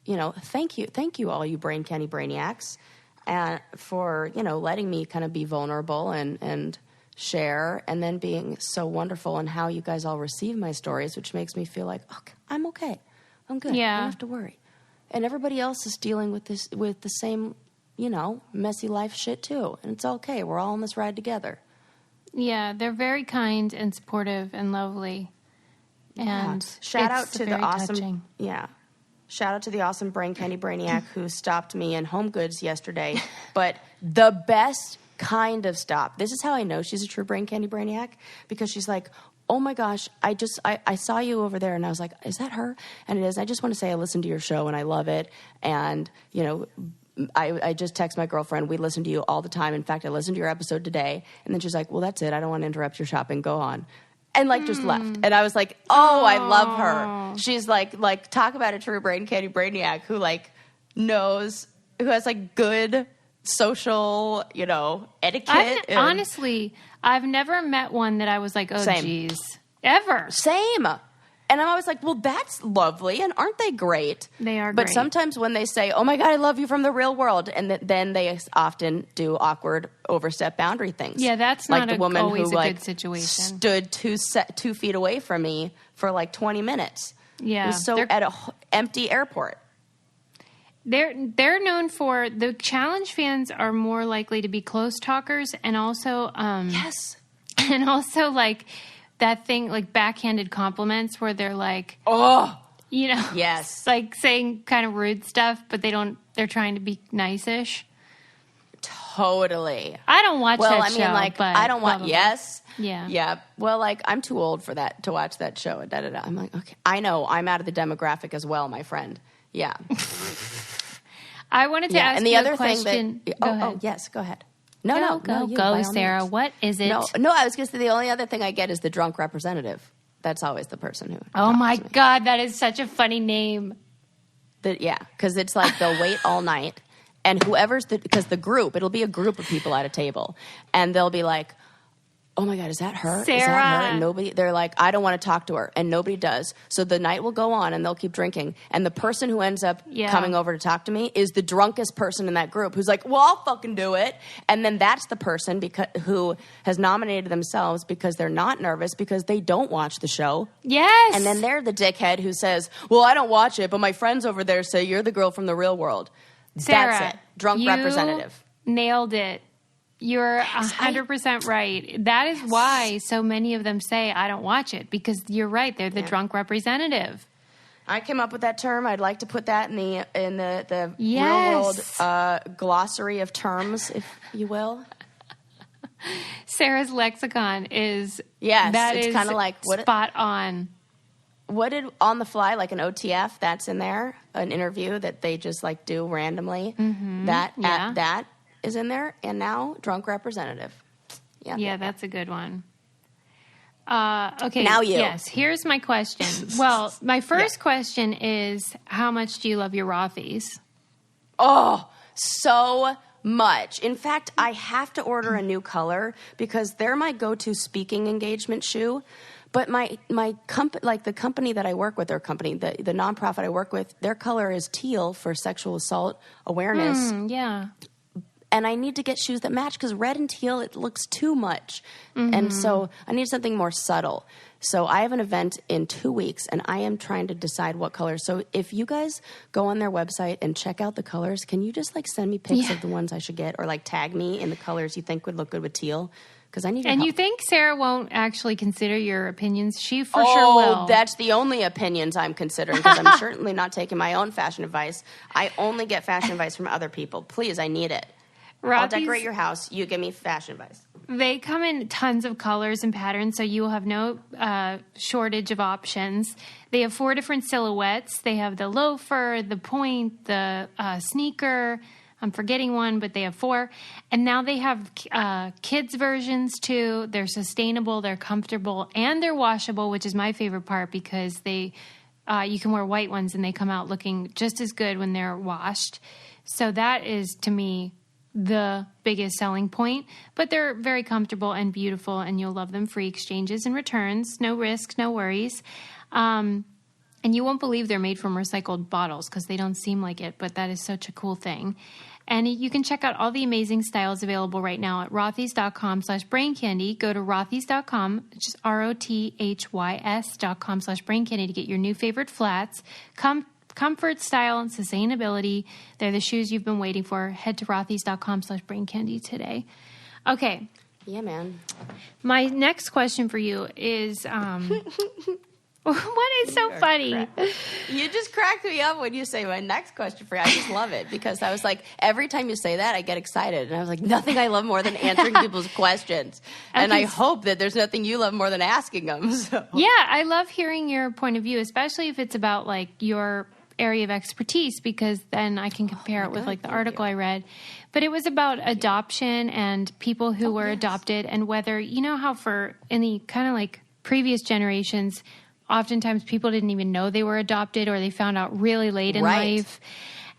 thank you all you brain candy brainiacs and for letting me kind of be vulnerable and share, and then being so wonderful and how you guys all receive my stories, which makes me feel like I'm okay, I'm good, Yeah. I don't have to worry. And everybody else is dealing with the same messy life shit too, and it's okay. We're all on this ride together. Yeah, they're very kind and supportive and lovely. And Shout out it's to the very awesome touching. Shout out to the awesome Brain Candy Brainiac who stopped me in Home Goods yesterday. But the best kind of stop. This is how I know she's a true Brain Candy Brainiac, because she's like, oh my gosh, I saw you over there, and I was like, is that her? And it is. I just want to say I listened to your show and I love it. And I just text my girlfriend, we listen to you all the time. In fact, I listened to your episode today. And then she's like, well, that's it. I don't want to interrupt your shopping. Go on. And just left. And I was like, I love her. She's like talk about a true Brain Candy Brainiac who knows, who has good social, etiquette. Honestly, I've never met one that I was like, oh, Same. geez. Ever. Same. And I'm always like, well, that's lovely. And aren't they great? They are But great. sometimes when they say, oh my God, I love you from the real world. And then they often do awkward overstep boundary things. Yeah, that's like not the woman always who a good situation. stood 2 feet away from me for 20 minutes. Yeah. It was so at an empty airport. They're known for, the challenge fans are more likely to be close talkers, and also Yes. and also that thing, backhanded compliments where they're like, Oh, yes, saying kind of rude stuff, but they're trying to be nice-ish. totally. I don't watch that show. But I don't want. probably. Yes. Yeah. Yeah. Well, I'm too old for that to watch that show. Da, da, da. I'm like, okay. I know. I'm out of the demographic as well, my friend. Yeah. I wanted to ask and the you other a question. thing that. Go ahead. Oh, yes. Go ahead. No, you, go, by all Sarah. means. What is it? No. I was going to say the only other thing I get is the drunk representative. That's always the person who. Oh talks my to me. God, that is such a funny name. Because it's they'll wait all night, and because the group, it'll be a group of people at a table, and they'll be like, oh my God, is that her? Is that Sarah. her? And they're like, I don't want to talk to her, and nobody does. So the night will go on, and they'll keep drinking, and the person who ends up coming over to talk to me is the drunkest person in that group, who's like, well, I'll fucking do it. And then that's the person who has nominated themselves because they're not nervous, because they don't watch the show. Yes. And then they're the dickhead who says, well, I don't watch it, but my friends over there say you're the girl from the real world. Sarah, That's it. Drunk you representative. Nailed it. You're 100% right. That is why so many of them say, I don't watch it, because you're right. They're the drunk representative. I came up with that term. I'd like to put that in the Yes. real world glossary of terms, if you will. Sarah's lexicon is it's kind of like spot on. What did on the fly, like an OTF, that's in there, an interview that they just do randomly. Mm-hmm. That is in there, and now drunk representative. Yeah, that's a good one. Okay. Now you. Yes, here's my question. Well, my first question is, how much do you love your Rothy's? Oh, so much. In fact, I have to order a new color because they're my go-to speaking engagement shoe. But my company, the company that I work with, the nonprofit I work with, their color is teal for sexual assault awareness. Yeah. And I need to get shoes that match, because red and teal, it looks too much. And so I need something more subtle. So I have an event in 2 weeks, and I am trying to decide what colors. So if you guys go on their website and check out the colors, can you just send me pics of the ones I should get, or tag me in the colors you think would look good with teal? because I need your And help. you think Sarah won't actually consider your opinions? She for sure will. That's the only opinions I'm considering, because I'm certainly not taking my own fashion advice. I only get fashion advice from other people. Please, I need it. I'll decorate your house. You give me fashion advice. They come in tons of colors and patterns, so you will have no shortage of options. They have 4 different silhouettes. They have the loafer, the point, the sneaker. I'm forgetting one, but they have 4. And now they have kids versions too. They're sustainable, they're comfortable, and they're washable, which is my favorite part because you can wear white ones and they come out looking just as good when they're washed. So that is, to me, the biggest selling point. But they're very comfortable and beautiful, and you'll love them. Free exchanges and returns. No risk, no worries. And you won't believe they're made from recycled bottles because they don't seem like it, but that is such a cool thing. And you can check out all the amazing styles available right now at rothys.com/braincandy. Go to rothys.com, which is rothys.com/braincandy to get your new favorite flats. Comfort, style, and sustainability. They're the shoes you've been waiting for. Head to rothys.com/braincandy today. Okay. Yeah, man. My next question for you is, what is so funny? You just cracked me up when you say my next question for you. I just love it because I was like, every time you say that, I get excited. And I was like, nothing I love more than answering people's questions. And I hope that there's nothing you love more than asking them. So. Yeah, I love hearing your point of view, especially if it's about like your area of expertise, because then I can compare it with like the article I read. But it was about adoption and people who were adopted, and whether, you know how for any kind of like previous generations, oftentimes people didn't even know they were adopted, or they found out really late in life.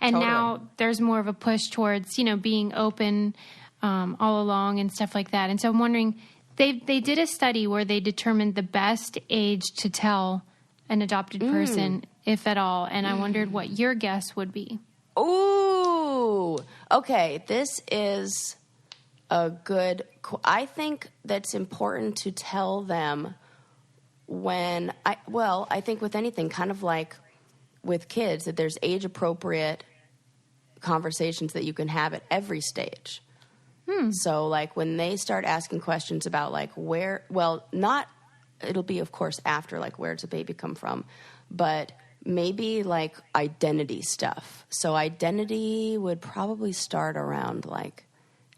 And now there's more of a push towards, being open all along and stuff like that. And so I'm wondering, they did a study where they determined the best age to tell an adopted person, if at all. And I wondered what your guess would be. Ooh. Okay. This is a good... I think that's important to tell them when... I think with anything, kind of like with kids, that there's age-appropriate conversations that you can have at every stage. So, like, when they start asking questions about, like, where... Well, not... It'll be, of course, after, like, where does a baby come from? But maybe, like, identity stuff. So identity would probably start around, like,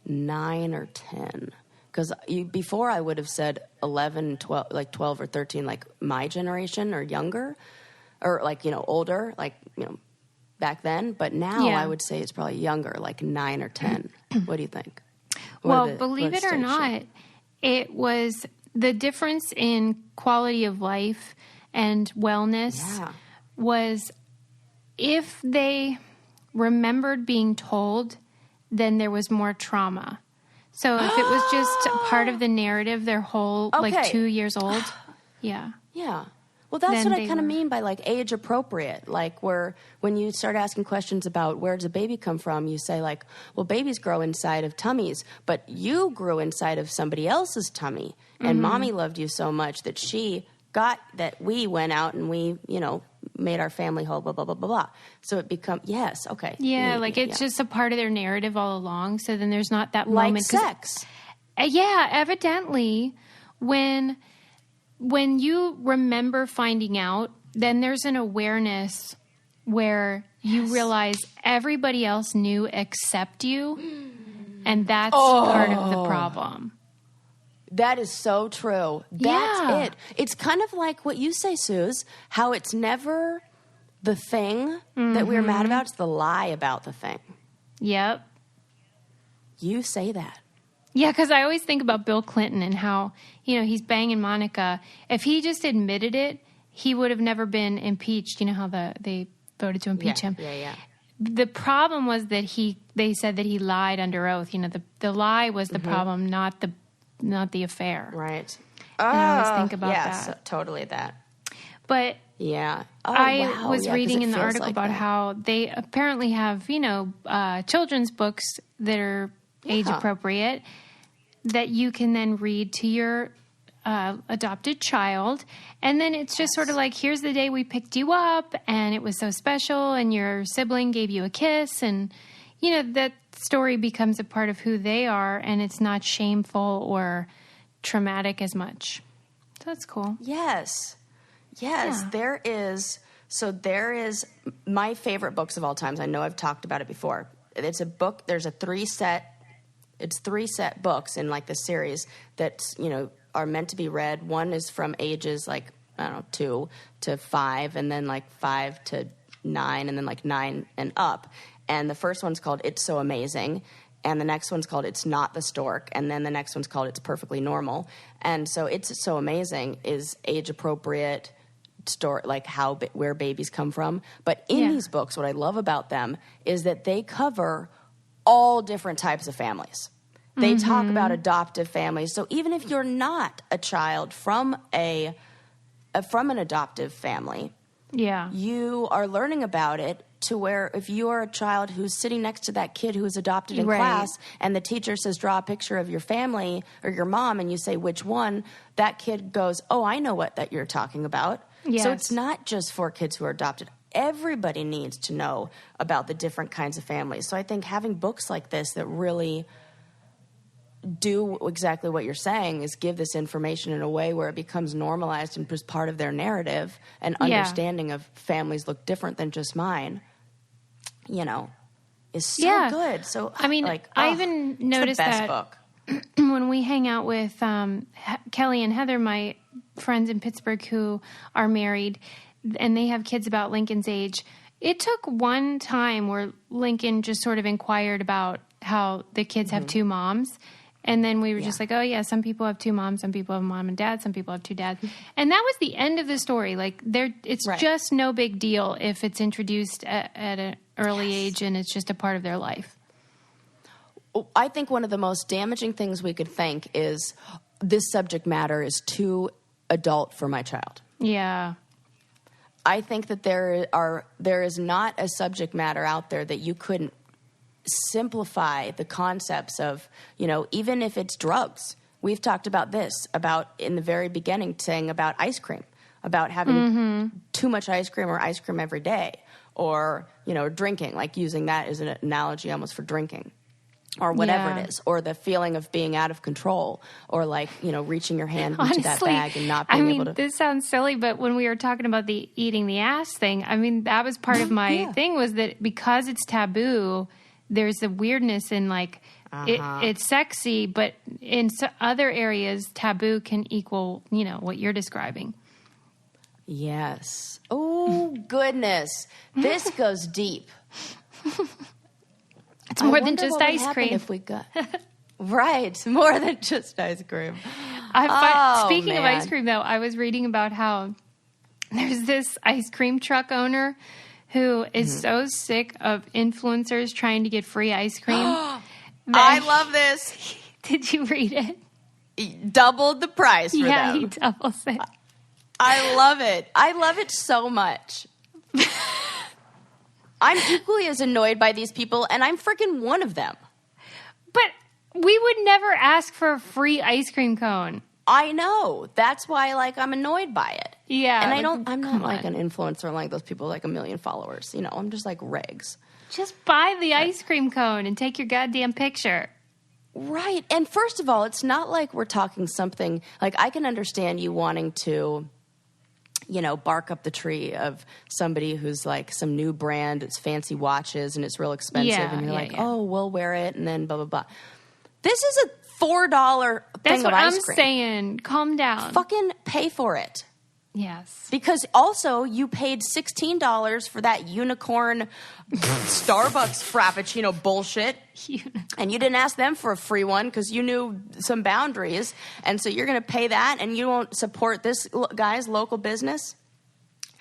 9 or 10. Because before I would have said 11, 12, like 12 or 13, like my generation or younger. Or, like, older, like, back then. But now I would say it's probably younger, like 9 or 10. What do you think? Believe it or not, it was... The difference in quality of life and wellness was if they remembered being told, then there was more trauma. So if it was just part of the narrative, their whole, like 2 years old. Yeah. Yeah. Well, that's what I kind of mean by, like, age appropriate. Like, where when you start asking questions about where does a baby come from, you say, like, well, babies grow inside of tummies, but you grew inside of somebody else's tummy. And mommy loved you so much that we went out and we, made our family whole, blah, blah, blah, blah, blah. So it becomes, okay. Yeah, it's just a part of their narrative all along. So then there's not that like moment. Sex. Evidently, when you remember finding out, then there's an awareness where you realize everybody else knew except you, and that's part of the problem. That is so true. That's it. It's kind of like what you say, Suze, how it's never the thing that we're mad about, it's the lie about the thing. Yep. You say that. Yeah, because I always think about Bill Clinton and how, he's banging Monica. If he just admitted it, he would have never been impeached. You know how they voted to impeach him? Yeah. The problem was that they said that he lied under oath. The lie was the problem, not the affair. Right. And I always think about that. So, totally that. But yeah. I was reading in the article about how they apparently have, children's books that are age appropriate that you can then read to your adopted child. And then it's just sort of like, here's the day we picked you up and it was so special and your sibling gave you a kiss, and that story becomes a part of who they are, and it's not shameful or traumatic as much. So that's cool. Yes. There is my favorite books of all times. I know I've talked about it before. It's a book. There's three set books in like the series that, are meant to be read. One is from ages like, I don't know, 2 to 5, and then like 5 to 9, and then like 9 and up. And the first one's called It's So Amazing. And the next one's called It's Not the Stork. And then the next one's called It's Perfectly Normal. And so It's So Amazing is age appropriate story, like where babies come from. But in these books, what I love about them is that they cover all different types of families. They talk about adoptive families. So even if you're not a child from an adoptive family, you are learning about it, to where if you are a child who's sitting next to that kid who is adopted in class, and the teacher says, draw a picture of your family or your mom, and you say, which one? That kid goes, oh, I know that you're talking about. Yes. So it's not just for kids who are adopted. Everybody needs to know about the different kinds of families. So I think having books like this that really do exactly what you're saying is give this information in a way where it becomes normalized and just part of their narrative and understanding of families look different than just mine, is so good. So I mean, I even noticed it's the best that book. when we hang out with Kelly and Heather, my friends in Pittsburgh who are married, and they have kids about Lincoln's age, it took one time where Lincoln just sort of inquired about how the kids have two moms. And then we were just like, oh, yeah, some people have two moms, some people have mom and dad, some people have two dads. And that was the end of the story. Like, it's just no big deal if it's introduced at an early age and it's just a part of their life. I think one of the most damaging things we could think is this subject matter is too adult for my child. Yeah. I think that there is not a subject matter out there that you couldn't simplify the concepts of, even if it's drugs. We've talked about this, about in the very beginning, saying about ice cream, about having too much ice cream or ice cream every day, or, drinking, like using that as an analogy almost for drinking, or whatever it is, or the feeling of being out of control, or like, reaching your hand into that bag and not being able to. This sounds silly, but when we were talking about the eating the ass thing, I mean, that was part of my thing, was that because it's taboo, there's a weirdness in like, it's sexy, but in other areas, taboo can equal, what you're describing. Yes. Oh, goodness. This goes deep. It's more than just ice cream. If we got right, more than just ice cream. Speaking of ice cream, though, I was reading about how there's this ice cream truck owner who is so sick of influencers trying to get free ice cream. I love this. Did you read it? He doubled the price for them. Yeah, he doubles it. I love it. I love it so much. I'm equally as annoyed by these people, and I'm freaking one of them. But we would never ask for a free ice cream cone. I know. That's why, I'm annoyed by it. Yeah. And I'm not like an influencer like those people with like 1 million followers. I'm just like Regs. Just buy the ice cream cone and take your goddamn picture. Right. And first of all, it's not like we're talking something, like I can understand you wanting to, bark up the tree of somebody who's like some new brand, it's fancy watches and it's real expensive. And you're oh, we'll wear it and then blah, blah, blah. This is a $4 thing of ice cream. That's what I'm saying. Calm down. Fucking pay for it. Yes. Because also you paid $16 for that unicorn Starbucks Frappuccino bullshit. And you didn't ask them for a free one because you knew some boundaries. And so you're going to pay that and you won't support this guy's local business?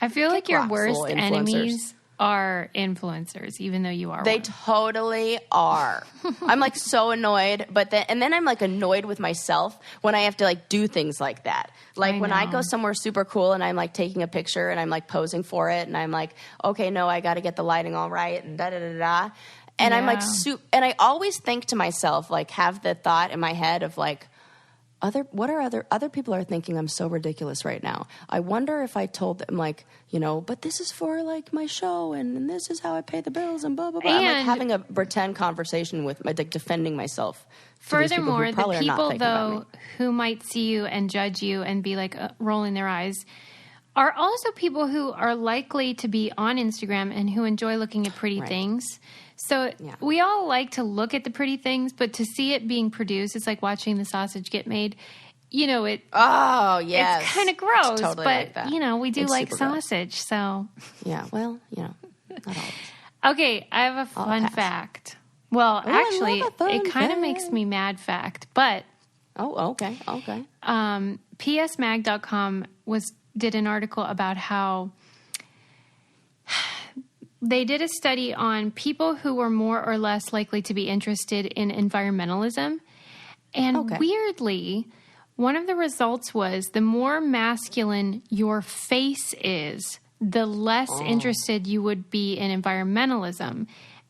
I feel like your worst enemies are influencers, even though you are They one. totally are. I'm like so annoyed, and then I'm like annoyed with myself when I have to like do things like that. Like when I go somewhere super cool and I'm like taking a picture and I'm like posing for it and I'm like, okay, no, I got to get the lighting all right and da da da da. And I'm like, and I always think to myself, like have the thought in my head of like, other people are thinking I'm so ridiculous right now. I wonder if I told them, like, but this is for, like, my show, and this is how I pay the bills, and blah, blah, blah. I'm, like, having a pretend conversation with, like, defending myself. Furthermore, the people, though, who might see you and judge you and be, like, rolling their eyes are also people who are likely to be on Instagram and who enjoy looking at pretty things. So we all like to look at the pretty things, but to see it being produced, it's like watching the sausage get made. It. Oh, yes. It's kind of gross, it's totally but, like that. We do it's like sausage, gross. So. Yeah, well, not always. Okay, I have a fun fact. Well, actually, it kind of makes me mad fact, but. Oh, okay. PSMag.com did an article about how they did a study on people who were more or less likely to be interested in environmentalism. And weirdly, one of the results was the more masculine your face is, the less interested you would be in environmentalism.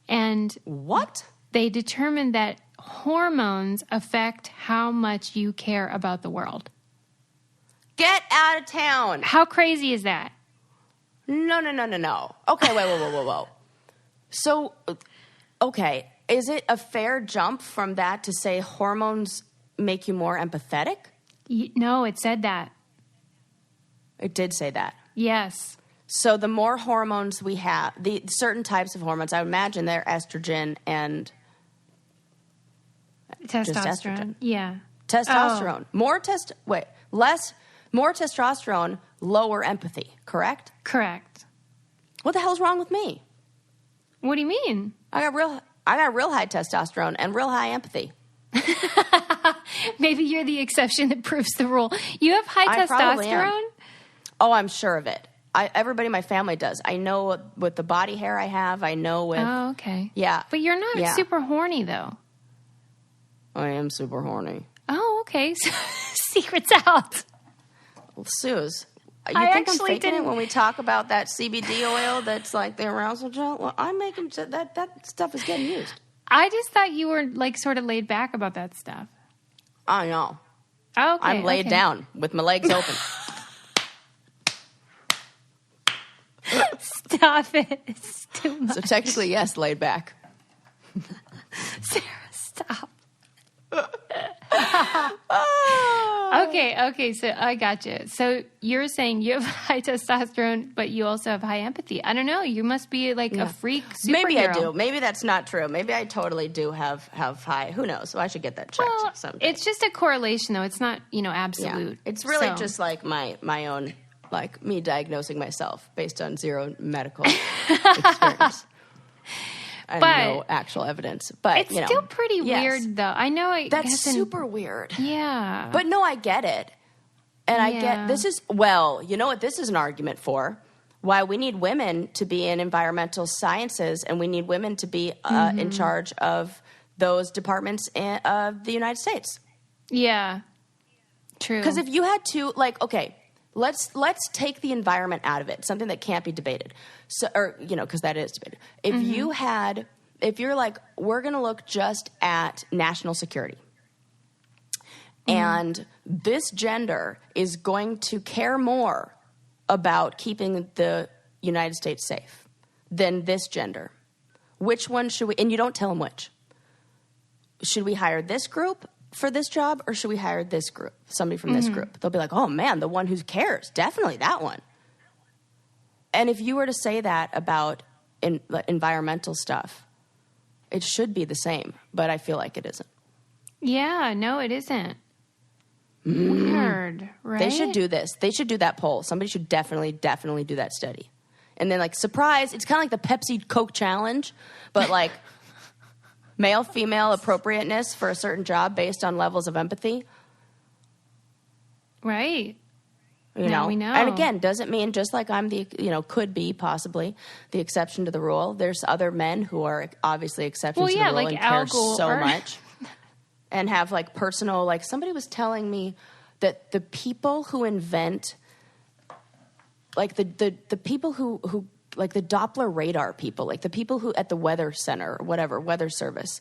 And what? They determined that hormones affect how much you care about the world. Get out of town. How crazy is that? No. Okay, whoa. So, okay, is it a fair jump from that to say hormones make you more empathetic? No, it said that. It did say that. Yes. So the more hormones we have, the certain types of hormones, I would imagine they're estrogen and testosterone. Yeah. Testosterone. More testosterone, lower empathy, correct? Correct. What the hell's wrong with me? What do you mean? I got real high testosterone and real high empathy. Maybe you're the exception that proves the rule. You have high testosterone? Oh, I'm sure of it. Everybody in my family does. I know with the body hair I have. I know with... Oh, okay. Yeah. But you're not super horny, though. I am super horny. Oh, okay. So, secret's out. Well, Suze, you think I'm faking it when we talk about that CBD oil that's like the arousal gel? Well, I'm making sure that stuff is getting used. I just thought you were, like, sort of laid back about that stuff. I know. Oh, okay. I'm laid down with my legs open. Stop it. It's too much. So technically, yes, laid back. Sarah, stop. Oh. Okay, so I got you. So you're saying you have high testosterone, but you also have high empathy. I don't know. You must be like a freak superhero. Maybe I do. Maybe that's not true. Maybe I totally do have high. Who knows? So I should get that checked someday. It's just a correlation, though. It's not, absolute. Yeah. It's really just like my own, like me diagnosing myself based on zero medical experience. And no actual evidence. But it's still pretty weird, though. I know that's super weird. Yeah. But no, I get it. And I get this is you know what this is an argument for? Why we need women to be in environmental sciences and we need women to be in charge of those departments of the United States. Yeah. True. Because if you had to, like, okay, let's take the environment out of it, something that can't be debated. So, or, because that is debated. If you're like, we're going to look just at national security, and this gender is going to care more about keeping the United States safe than this gender, which one should we, and you don't tell them which. Should we hire this group for this job, or should we hire this group, somebody from this group? They'll be like, oh, man, the one who cares, definitely that one. And if you were to say that about environmental stuff, it should be the same, but I feel like it isn't. Yeah, no, it isn't. Weird, right? They should do this. They should do that poll. Somebody should definitely do that study. And then, like, surprise, it's kind of like the Pepsi-Coke challenge, but, like, male-female appropriateness for a certain job based on levels of empathy. Right. Now we know. And again, doesn't mean just like I'm the, could be possibly the exception to the rule. There's other men who are obviously exceptions to the rule like and care Al so much. And have like personal, like somebody was telling me that the people who invent, like the people who like the Doppler radar people, like the people who at the weather center or whatever, weather service,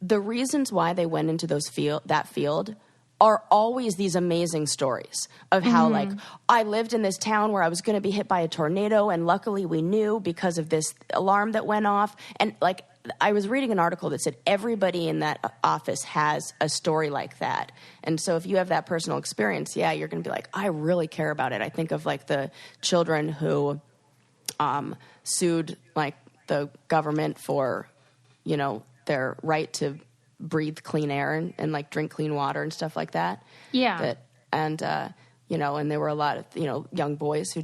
the reasons why they went into that field are always these amazing stories of how, like, I lived in this town where I was going to be hit by a tornado, and luckily we knew because of this alarm that went off. And, like, I was reading an article that said everybody in that office has a story like that. And so if you have that personal experience, yeah, you're going to be like, I really care about it. I think of, like, the children who sued, like, the government for, you know, their right to breathe clean air and like drink clean water and stuff like that. Yeah. You know, and there were a lot of, you know, young boys who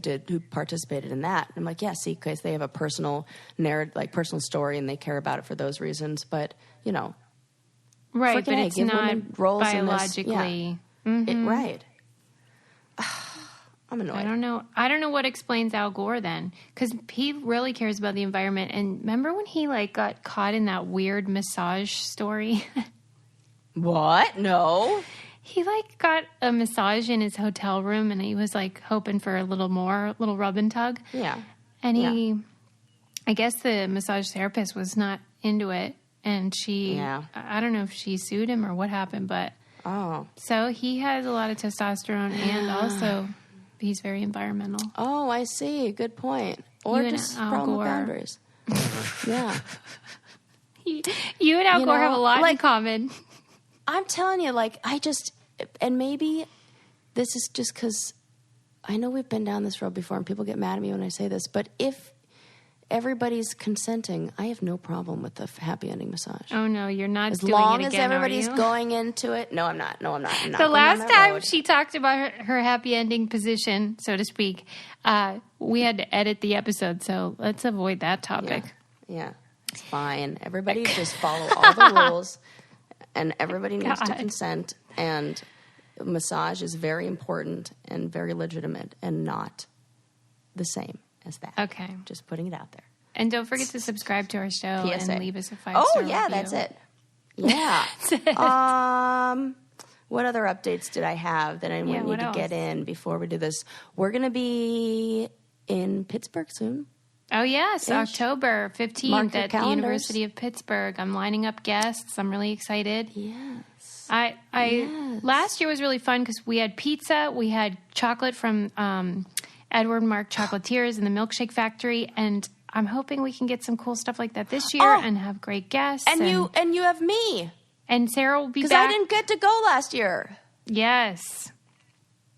participated in that. And I'm like, yeah, see, because they have a personal narrative, like personal story, and they care about it for those reasons. But, you know, right, but hey, it's give not women roles biologically. In this. Yeah. Right. I'm annoyed. I don't know what explains Al Gore then, because he really cares about the environment. And remember when he like got caught in that weird massage story? What? No. He like got a massage in his hotel room, and he was like hoping for a little rub and tug. Yeah. And I guess the massage therapist was not into it, and I don't know if she sued him or what happened, but so he has a lot of testosterone, and also he's very environmental. Oh, I see. Good point. Or just problem with boundaries. Yeah. You and Al Gore have a lot in common. I'm telling you, like, and maybe this is just because I know we've been down this road before and people get mad at me when I say this, but if everybody's consenting, I have no problem with the happy ending massage. Oh, no, you're not as doing long it as again, everybody's going into it. No, I'm not. I'm not. The last time she talked about her happy ending position, so to speak, we had to edit the episode, so let's avoid that topic. Yeah, it's fine. Everybody just follow all the rules, and everybody needs to consent, and massage is very important and very legitimate and not the same as that. Okay. Just putting it out there. And don't forget to subscribe to our show PSA. and leave us a 5-star review. That's it. Yeah. That's it. What other updates did I have that I need to get in before we do this? We're going to be in Pittsburgh soon. Oh, yes. October 15th at the University of Pittsburgh. I'm lining up guests. I'm really excited. Yes. Last year was really fun because we had pizza. We had chocolate from Edward Mark Chocolatiers and the Milkshake Factory. And I'm hoping we can get some cool stuff like that this year and have great guests. And you have me. And Sarah will be back. Because I didn't get to go last year. Yes.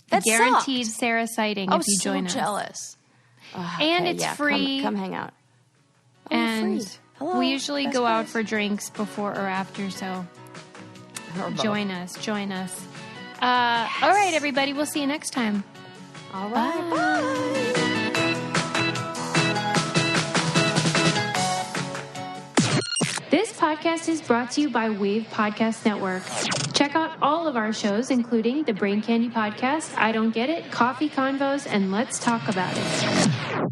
That guaranteed sucked. Sarah sighting if you join us. I'm so jealous. And it's free. Come hang out. And free. Hello, we usually go out for drinks before or after, so join us. Yes. All right, everybody. We'll see you next time. All right. Bye. This podcast is brought to you by Wave Podcast Network. Check out all of our shows, including the Brain Candy Podcast, I Don't Get It, Coffee Convos, and Let's Talk About It.